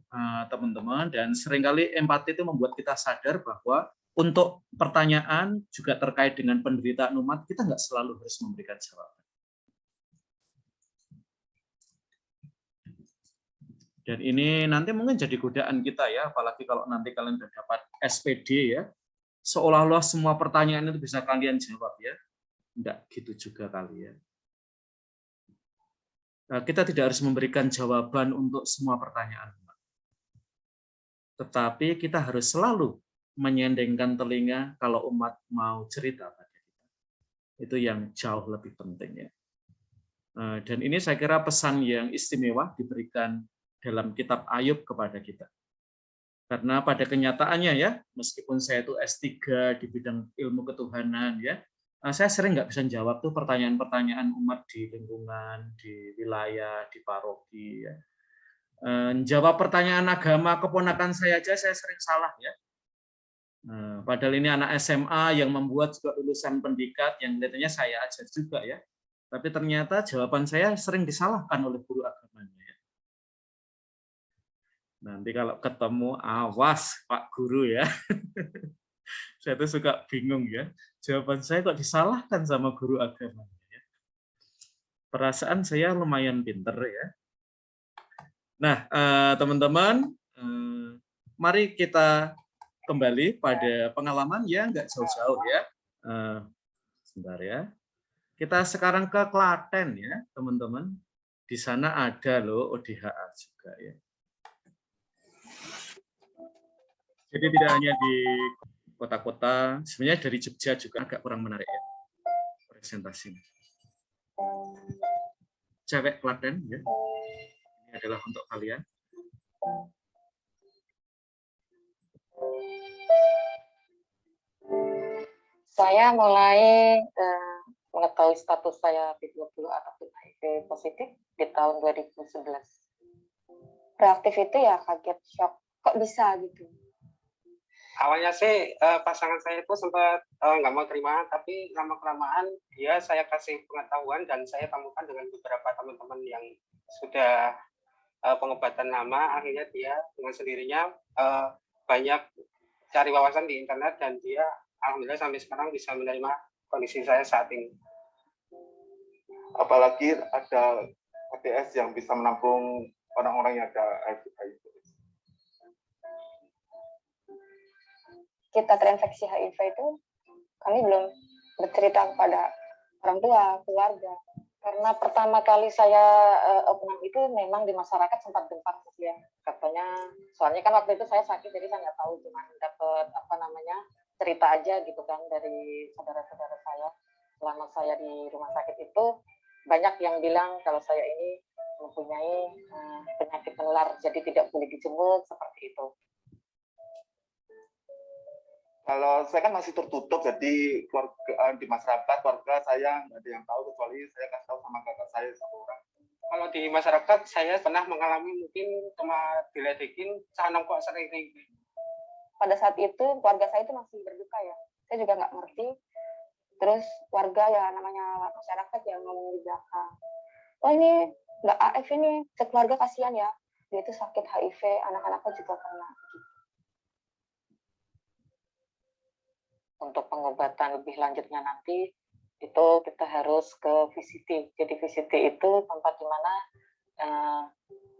teman-teman, dan seringkali empati itu membuat kita sadar bahwa untuk pertanyaan juga terkait dengan penderitaan umat, kita nggak selalu harus memberikan jawaban. Dan ini nanti mungkin jadi godaan kita ya, apalagi kalau nanti kalian sudah dapat SPD ya, seolah-olah semua pertanyaan itu bisa kalian jawab ya. Enggak gitu juga kalian. Kita tidak harus memberikan jawaban untuk semua pertanyaan. Tetapi kita harus selalu menyendengkan telinga kalau umat mau cerita pada kita. Itu yang jauh lebih penting ya. Dan ini saya kira pesan yang istimewa diberikan dalam kitab Ayub kepada kita. Karena pada kenyataannya ya, meskipun saya itu S3 di bidang ilmu ketuhanan ya, saya sering nggak bisa jawab tuh pertanyaan-pertanyaan umat di lingkungan, di wilayah, di paroki ya. Jawab pertanyaan agama keponakan saya aja saya sering salah ya. Padahal ini anak SMA yang membuat juga lulusan pendidikan yang kelihatannya saya ajar juga ya. Tapi ternyata jawaban saya sering disalahkan oleh guru agamanya. Nanti kalau ketemu, awas Pak Guru ya. Saya tuh suka bingung ya. Jawaban saya kok disalahkan sama guru agama. Ya. Perasaan saya lumayan pinter ya. Nah, teman-teman, mari kita kembali pada pengalaman yang nggak jauh-jauh ya. Sebentar ya. Kita sekarang ke Klaten ya, teman-teman. Di sana ada loh ODHA juga ya. Jadi tidak hanya di kota-kota, sebenarnya dari Jogja juga agak kurang menarik ya presentasinya. Cewek Klaten ya, ini adalah untuk kalian. Saya mulai mengetahui status saya B20 atau HIV positif di tahun 2011. Reaktif itu ya kaget, shock. Kok bisa gitu? Awalnya sih pasangan saya itu sempat nggak mau terima, tapi lama-kelamaan dia saya kasih pengetahuan dan saya temukan dengan beberapa teman-teman yang sudah pengobatan lama, akhirnya dia dengan sendirinya banyak cari wawasan di internet dan dia alhamdulillah sampai sekarang bisa menerima kondisi saya saat ini. Apalagi ada PTS yang bisa menampung orang-orang yang ada HIV. Kita terinfeksi HIV itu, kami belum bercerita kepada orang tua, keluarga. Karena pertama kali saya opening itu memang di masyarakat sempat gentar ya. Katanya, soalnya kan waktu itu saya sakit, jadi saya nggak tahu, cuma dapat cerita aja gitu kan dari saudara-saudara saya. Selama saya di rumah sakit itu, banyak yang bilang kalau saya ini mempunyai penyakit menular, jadi tidak boleh dijenguk seperti itu. Kalau saya kan masih tertutup, jadi keluarga, di masyarakat keluarga saya nggak ada yang tahu kecuali saya kasih tahu sama kakak saya satu orang. Kalau di masyarakat saya pernah mengalami mungkin cuma diledekin, sana kok sering. Pada saat itu keluarga saya itu masih berduka ya, saya juga nggak ngerti. Terus warga ya namanya masyarakat yang ngomong di belakang, oh ini nggak AF ini, sekeluarga kasihan ya, dia itu sakit HIV, anak-anaknya juga kena. Untuk pengobatan lebih lanjutnya nanti itu kita harus ke VCT. Jadi VCT itu tempat di mana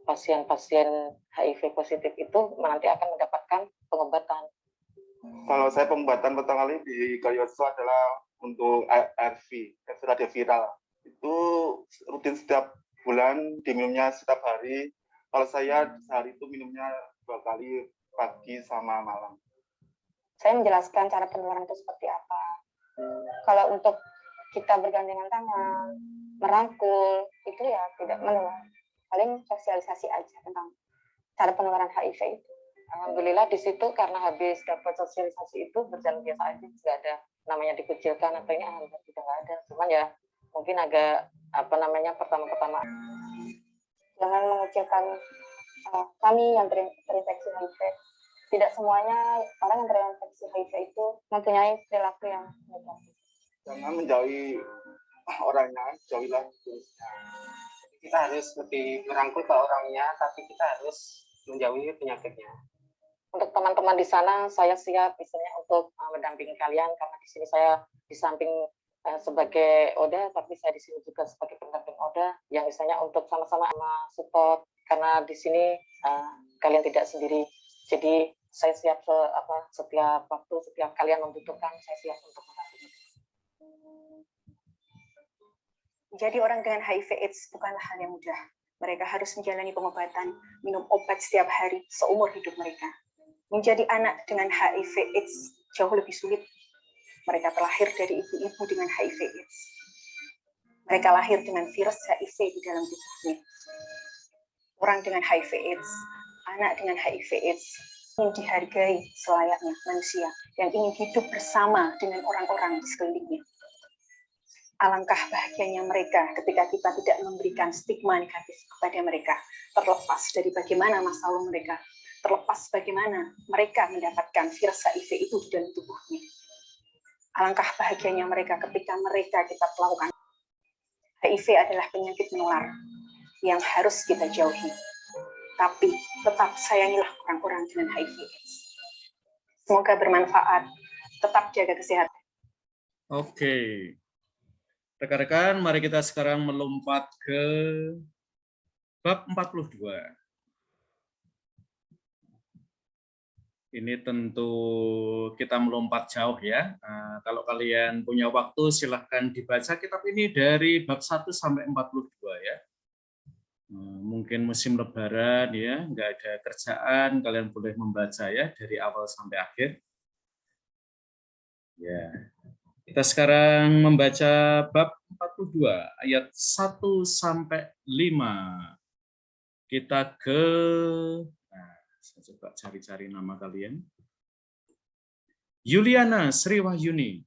pasien-pasien HIV positif itu nanti akan mendapatkan pengobatan. Kalau saya pengobatan pertama kali di Gayoso adalah untuk ARV, radio viral. Itu rutin setiap bulan, diminumnya setiap hari. Kalau saya sehari itu minumnya 2 kali, pagi sama malam. Saya menjelaskan cara penularan itu seperti apa. Kalau untuk kita bergandengan tangan, merangkul, itu ya tidak menular. Paling sosialisasi aja tentang cara penularan HIV itu. Alhamdulillah di situ karena habis dapat sosialisasi itu berjalan biasa aja, nggak ada namanya dikucilkan atau ini alhamdulillah tidak ada. Cuman ya mungkin agak pertama-pertama jangan mengecilkan kami yang terinfeksi HIV. Tidak semuanya orang yang terinfeksi HIV itu mempunyai perilaku yang negatif. Jangan menjauhi orangnya, jauhilah virusnya. Kita harus lebih merangkul ke orangnya, tapi kita harus menjauhi penyakitnya. Untuk teman-teman di sana, saya siap misalnya untuk mendampingi kalian karena di sini saya di samping sebagai Oda, tapi saya di sini juga sebagai pendamping Oda yang misalnya untuk sama-sama support karena di sini kalian tidak sendiri. Jadi saya siap setiap waktu, setiap kalian membutuhkan, saya siap untuk mendampingi. Jadi orang dengan HIV/AIDS bukanlah hal yang mudah. Mereka harus menjalani pengobatan, minum obat setiap hari seumur hidup mereka. Menjadi anak dengan HIV/AIDS jauh lebih sulit. Mereka terlahir dari ibu-ibu dengan HIV/AIDS. Mereka lahir dengan virus HIV di dalam tubuhnya. Orang dengan HIV/AIDS, anak dengan HIV/AIDS, ingin dihargai selayaknya manusia yang ingin hidup bersama dengan orang-orang di sekelilingnya. Alangkah bahagianya mereka ketika kita tidak memberikan stigma negatif kepada mereka, terlepas dari bagaimana masa lalu mereka, terlepas bagaimana mereka mendapatkan virus HIV itu di dalam tubuhnya. Alangkah bahagianya mereka ketika mereka kita melakukan. HIV adalah penyakit menular yang harus kita jauhi. Tapi tetap sayangilah orang-orang dengan HIV/AIDS. Semoga bermanfaat. Tetap jaga kesehatan. Oke. Rekan-rekan, mari kita sekarang melompat ke bab 42. Ini tentu kita melompat jauh ya. Nah, kalau kalian punya waktu silahkan dibaca kitab ini dari bab 1 sampai 42 ya. Mungkin musim lebaran ya, nggak ada kerjaan, kalian boleh membaca ya dari awal sampai akhir. Ya. Kita sekarang membaca bab 42 ayat 1 sampai 5. Kita ke saya coba cari-cari nama kalian. Yuliana Sri Wahyuni,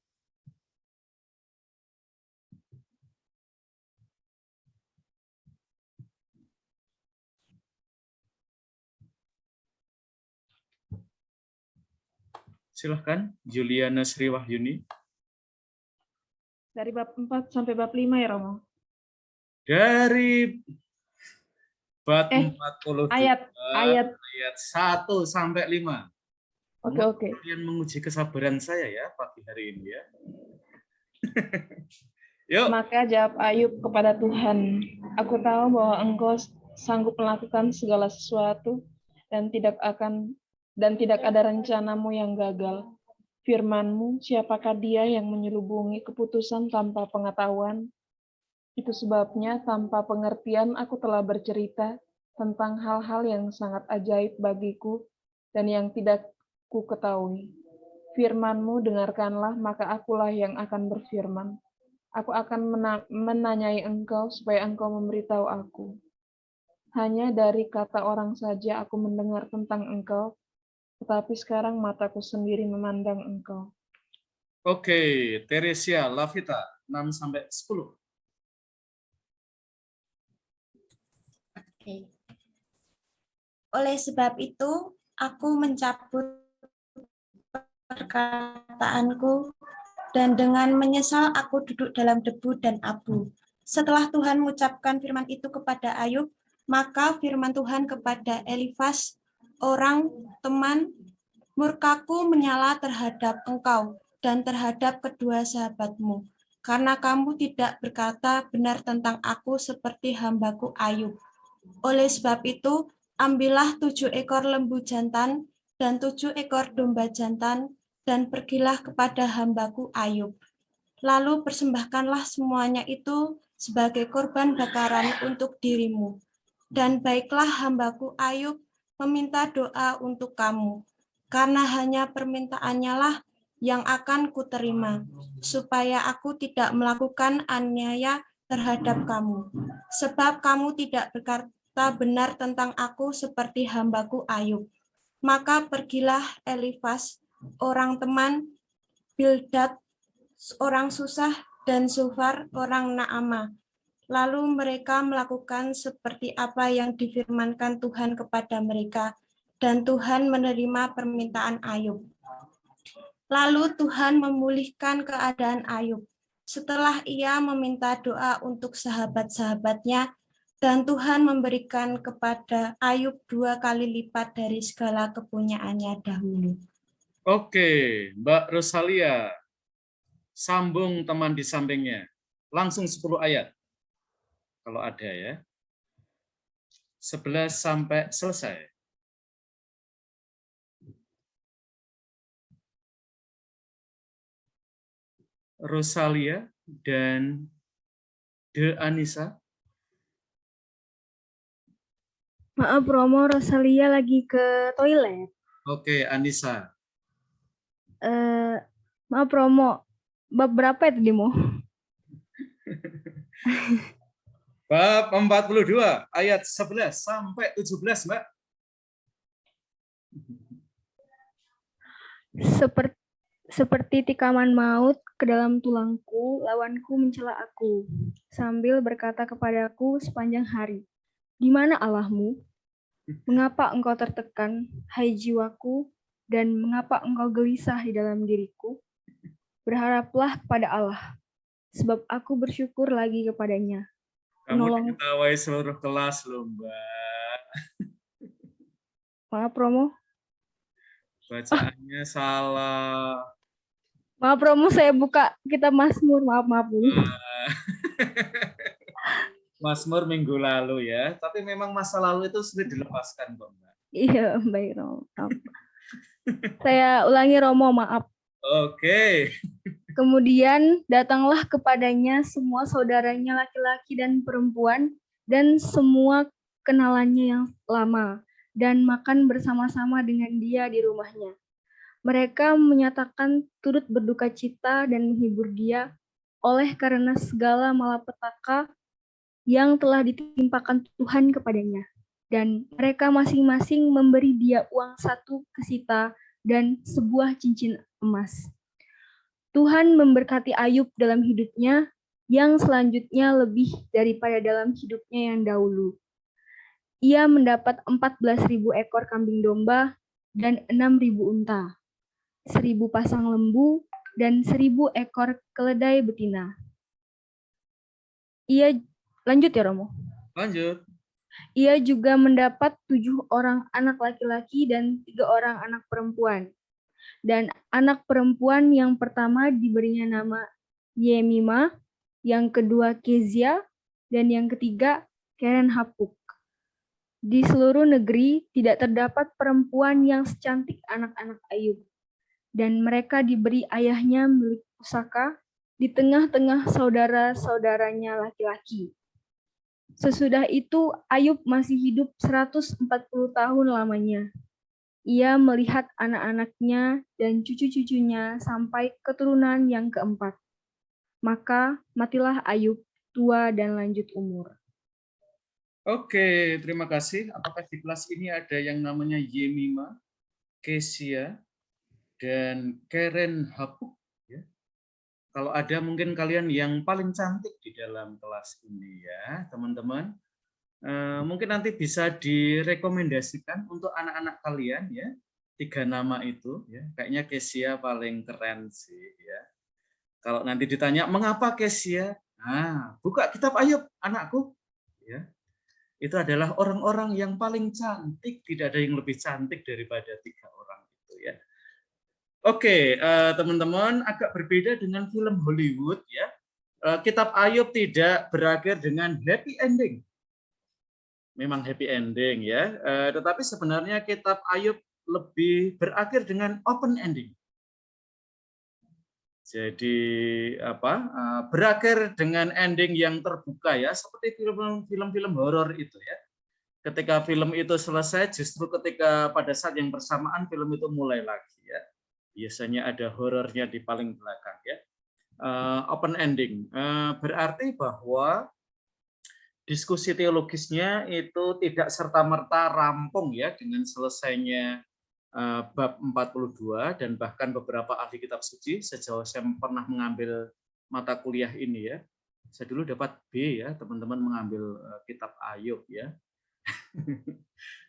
Silahkan, Juliana Sri Wahyuni. Dari bab 4 sampai bab 5 ya, Romo? Dari bab 42 ayat 1 sampai 5. Oke. Kalian menguji kesabaran saya ya pagi hari ini ya. Yuk. Maka jawab Ayub kepada Tuhan, aku tahu bahwa Engkau sanggup melakukan segala sesuatu dan tidak ada rencanamu yang gagal. Firman-Mu, siapakah dia yang menyelubungi keputusan tanpa pengetahuan? Itu sebabnya tanpa pengertian aku telah bercerita tentang hal-hal yang sangat ajaib bagiku dan yang tidak ku ketahui. Firman-Mu dengarkanlah, maka akulah yang akan berfirman. Aku akan menanyai Engkau supaya Engkau memberitahu aku. Hanya dari kata orang saja aku mendengar tentang Engkau, tetapi sekarang mataku sendiri memandang Engkau. Oke, Teresia Lavita 6 sampai 10. Oke. Oleh sebab itu, aku mencabut perkataanku, dan dengan menyesal aku duduk dalam debu dan abu. Setelah Tuhan mengucapkan firman itu kepada Ayub, maka firman Tuhan kepada Elifas, orang teman, murkaku menyala terhadap engkau dan terhadap kedua sahabatmu, karena kamu tidak berkata benar tentang aku seperti hambaku Ayub. Oleh sebab itu, ambillah 7 ekor lembu jantan dan 7 ekor domba jantan, dan pergilah kepada hambaku Ayub. Lalu persembahkanlah semuanya itu sebagai korban bakaran untuk dirimu. Dan baiklah hambaku Ayub meminta doa untuk kamu, karena hanya permintaannya lah yang akan kuterima, supaya aku tidak melakukan aniaya terhadap kamu. Sebab kamu tidak berkata benar tentang aku seperti hambaku Ayub. Maka pergilah Elifas, orang teman, Bildad, orang Susah, dan Zofar, orang Naamah. Lalu mereka melakukan seperti apa yang difirmankan Tuhan kepada mereka, dan Tuhan menerima permintaan Ayub. Lalu Tuhan memulihkan keadaan Ayub. Setelah ia meminta doa untuk sahabat-sahabatnya, dan Tuhan memberikan kepada Ayub 2 kali lipat dari segala kepunyaannya dahulu. Oke, Mbak Rosalia, sambung teman di sampingnya. Langsung 10 ayat. Kalau ada ya. 11 sampai selesai. Rosalia dan De Anissa. Maaf Romo, Rosalia lagi ke toilet. Oke, Anissa. Maaf Romo, bab berapa itu Dimo? Bab 42 ayat 11 sampai 17, Mbak. Seperti tikaman maut ke dalam tulangku, lawanku mencela aku, sambil berkata kepadaku sepanjang hari, di mana Allahmu? Mengapa engkau tertekan, hai jiwaku, dan mengapa engkau gelisah di dalam diriku? Berharaplah kepada Allah, sebab aku bersyukur lagi kepadanya. Kamu diketahui seluruh kelas loh, Mbak. Maaf, Romo. Bacaannya salah. Maaf, Romo, saya buka kitab Mazmur. Maaf dulu. Mazmur minggu lalu ya, tapi memang masa lalu itu sulit dilepaskan, kok, Mbak. Iya, baik, Romo. Saya ulangi, Romo, maaf. Oke. Kemudian datanglah kepadanya semua saudaranya laki-laki dan perempuan dan semua kenalannya yang lama, dan makan bersama-sama dengan dia di rumahnya. Mereka menyatakan turut berduka cita dan menghibur dia oleh karena segala malapetaka yang telah ditimpakan Tuhan kepadanya. Dan mereka masing-masing memberi dia uang 1 kesita dan sebuah cincin emas. Tuhan memberkati Ayub dalam hidupnya, yang selanjutnya lebih daripada dalam hidupnya yang dahulu. Ia mendapat 14.000 ekor kambing domba dan 6.000 unta. 1.000 pasang lembu, dan 1.000 ekor keledai betina. Ia lanjut ya Romo. Lanjut. Ia juga mendapat 7 orang anak laki-laki dan 3 orang anak perempuan. Dan anak perempuan yang pertama diberinya nama Yemima, yang kedua Kezia, dan yang ketiga Keren Hapuk. Di seluruh negeri tidak terdapat perempuan yang secantik anak-anak Ayub. Dan mereka diberi ayahnya milik pusaka di tengah-tengah saudara-saudaranya laki-laki. Sesudah itu Ayub masih hidup 140 tahun lamanya. Ia melihat anak-anaknya dan cucu-cucunya sampai keturunan yang keempat. Maka matilah Ayub tua dan lanjut umur. Oke, terima kasih. Apakah di kelas ini ada yang namanya Yemima, Kezia, dan Keren Hapuk? Ya. Kalau ada mungkin kalian yang paling cantik di dalam kelas ini ya, teman-teman. Mungkin nanti bisa direkomendasikan untuk anak-anak kalian ya, 3 nama itu ya. Kayaknya Kezia paling keren sih ya. Kalau nanti ditanya mengapa Kezia? Nah, buka kitab Ayub anakku ya. Itu adalah orang-orang yang paling cantik, tidak ada yang lebih cantik daripada 3 orang itu ya. Oke, teman-teman, agak berbeda dengan film Hollywood ya. Kitab Ayub tidak berakhir dengan happy ending. Memang happy ending ya, tetapi sebenarnya kitab Ayub lebih berakhir dengan open ending. Jadi berakhir dengan ending yang terbuka ya, seperti film-film horor itu ya. Ketika film itu selesai, justru ketika pada saat yang bersamaan film itu mulai lagi ya. Biasanya ada horornya di paling belakang ya. Open ending berarti bahwa diskusi teologisnya itu tidak serta-merta rampung ya dengan selesainya bab 42, dan bahkan beberapa ahli kitab suci sejauh saya pernah mengambil mata kuliah ini ya. Saya dulu dapat B ya, teman-teman mengambil kitab Ayub ya.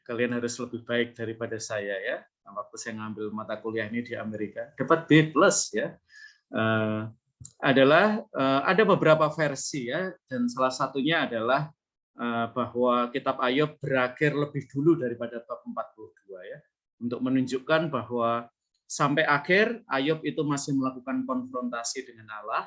Kalian harus lebih baik daripada saya ya. Waktu saya ngambil mata kuliah ini di Amerika, dapat B+ ya. Ada beberapa versi ya, dan salah satunya adalah bahwa kitab Ayub berakhir lebih dulu daripada bab 42 ya, untuk menunjukkan bahwa sampai akhir Ayub itu masih melakukan konfrontasi dengan Allah,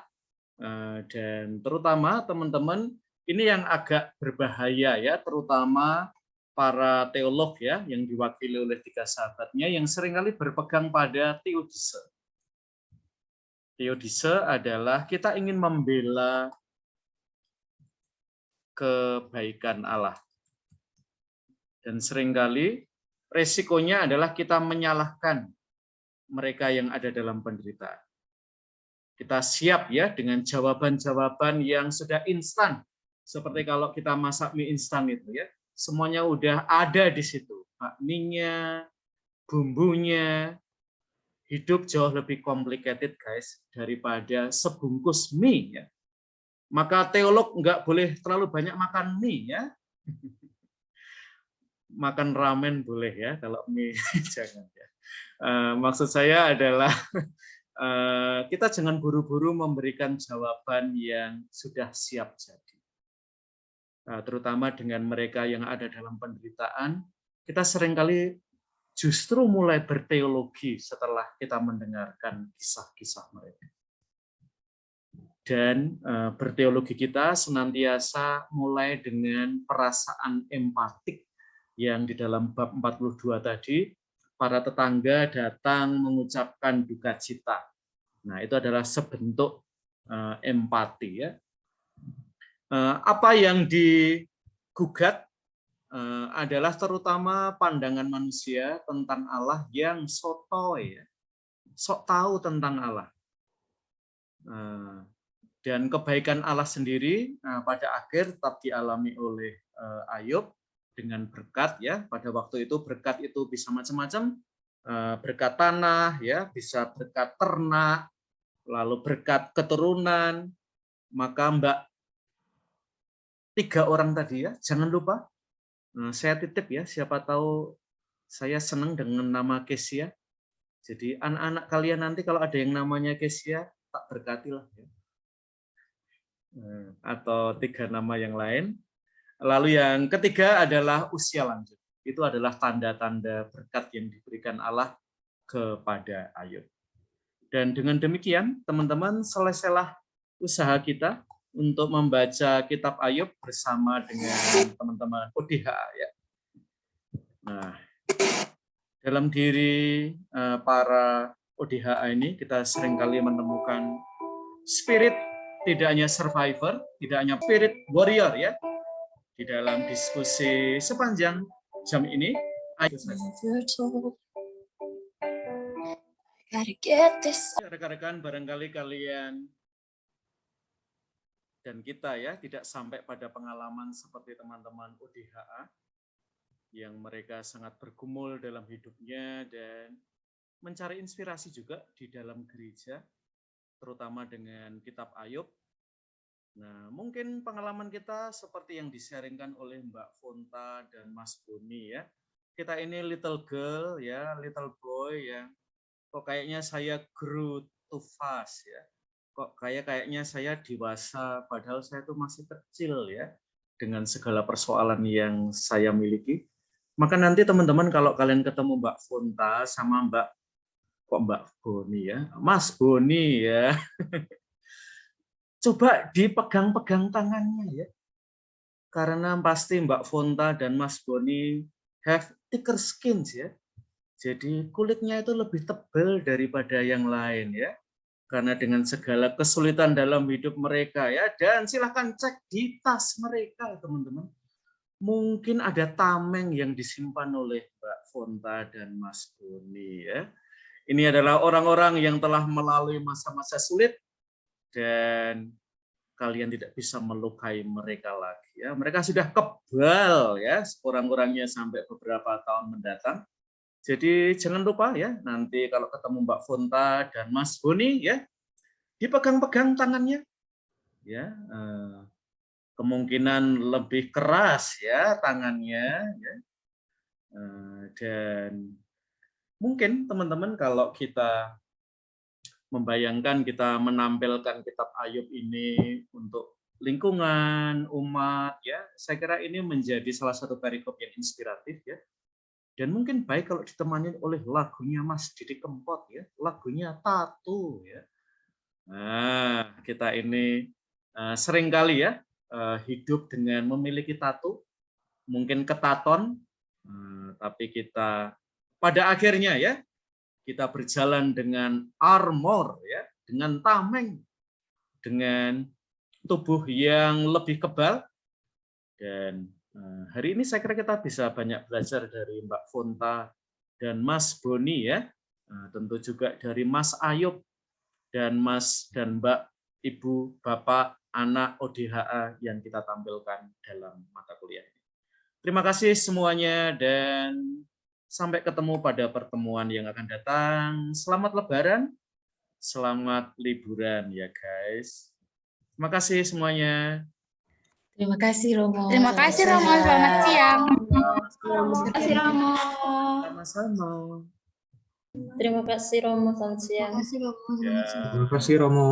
dan terutama teman-teman ini yang agak berbahaya ya, terutama para teolog ya yang diwakili oleh 3 sahabatnya yang seringkali berpegang pada teodise. Teodise adalah kita ingin membela kebaikan Allah. Dan seringkali resikonya adalah kita menyalahkan mereka yang ada dalam penderitaan. Kita siap ya dengan jawaban-jawaban yang sudah instan. Seperti kalau kita masak mie instan itu ya. Semuanya udah ada di situ. Bakminya, bumbunya. Hidup jauh lebih complicated guys daripada sebungkus mie ya. Maka teolog nggak boleh terlalu banyak makan mie ya. Makan ramen boleh ya, kalau mie jangan ya. Maksud saya adalah kita jangan buru-buru memberikan jawaban yang sudah siap jadi. Terutama dengan mereka yang ada dalam penderitaan, kita seringkali justru mulai berteologi setelah kita mendengarkan kisah-kisah mereka. Dan berteologi kita senantiasa mulai dengan perasaan empatik yang di dalam bab 42 tadi, para tetangga datang mengucapkan duka cita. Nah, itu adalah sebentuk empati ya. Apa yang digugat adalah terutama pandangan manusia tentang Allah yang sotoy, ya. Sok tahu tentang Allah. Dan kebaikan Allah sendiri pada akhir tetap dialami oleh Ayub dengan berkat ya. Pada waktu itu berkat itu bisa macam-macam, berkat tanah ya, bisa berkat ternak, lalu berkat keturunan. Maka Mbak 3 orang tadi ya, jangan lupa saya titip ya, siapa tahu saya senang dengan nama Kezia. Jadi anak-anak kalian nanti kalau ada yang namanya Kesia, tak berkatilah ya. Atau 3 nama yang lain. Lalu yang ketiga adalah usia lanjut. Itu adalah tanda-tanda berkat yang diberikan Allah kepada Ayub. Dan dengan demikian, teman-teman, selesailah usaha kita untuk membaca kitab Ayub bersama dengan teman-teman ODHA ya. Nah, dalam diri para ODHA ini kita seringkali menemukan spirit tidak hanya survivor, tidak hanya spirit warrior ya. Di dalam diskusi sepanjang jam ini, rekan-rekan, barangkali kalian dan kita ya tidak sampai pada pengalaman seperti teman-teman ODHA yang mereka sangat bergumul dalam hidupnya dan mencari inspirasi juga di dalam gereja, terutama dengan kitab Ayub. Nah, mungkin pengalaman kita seperti yang di-sharingkan oleh Mbak Fonta dan Mas Boni ya. Kita ini little girl ya, little boy ya. Kok kayaknya saya grew too fast ya. Kok kayaknya saya dewasa padahal saya tuh masih kecil ya dengan segala persoalan yang saya miliki. Maka nanti teman-teman kalau kalian ketemu Mbak Fonta sama Mbak Boni ya, Mas Boni ya. Coba dipegang-pegang tangannya ya. Karena pasti Mbak Fonta dan Mas Boni have thicker skins ya. Jadi kulitnya itu lebih tebal daripada yang lain ya. Karena dengan segala kesulitan dalam hidup mereka ya. Dan silahkan cek di tas mereka teman-teman. Mungkin ada tameng yang disimpan oleh Mbak Fonta dan Mas Boni ya. Ini adalah orang-orang yang telah melalui masa-masa sulit dan kalian tidak bisa melukai mereka lagi ya. Mereka sudah kebal ya sekurang-kurangnya sampai beberapa tahun mendatang. Jadi jangan lupa ya nanti kalau ketemu Mbak Fonta dan Mas Boni ya dipegang-pegang tangannya ya. Kemungkinan lebih keras ya tangannya ya. Dan mungkin teman-teman kalau kita membayangkan kita menampilkan kitab Ayub ini untuk lingkungan, umat, ya, saya kira ini menjadi salah satu perikop yang inspiratif, ya. Dan mungkin baik kalau ditemani oleh lagunya Mas Didi Kempot, ya, lagunya Tatu, ya. Nah, kita ini seringkali ya hidup dengan memiliki tatu, mungkin ketaton, tapi kita pada akhirnya ya kita berjalan dengan armor ya, dengan tameng, dengan tubuh yang lebih kebal. Dan hari ini saya kira kita bisa banyak belajar dari Mbak Fonta dan Mas Boni ya, tentu juga dari Mas Ayub dan Mas dan Mbak, Ibu, Bapak, anak ODHA yang kita tampilkan dalam mata kuliah ini. Terima kasih semuanya dan sampai ketemu pada pertemuan yang akan datang. Selamat Lebaran, selamat liburan ya guys. Terima kasih semuanya. Terima kasih Romo. Terima kasih Romo, selamat siang. Terima kasih Romo. Sama-sama. Terima kasih Romo, selamat siang. Terima kasih Romo. Terima kasih Romo.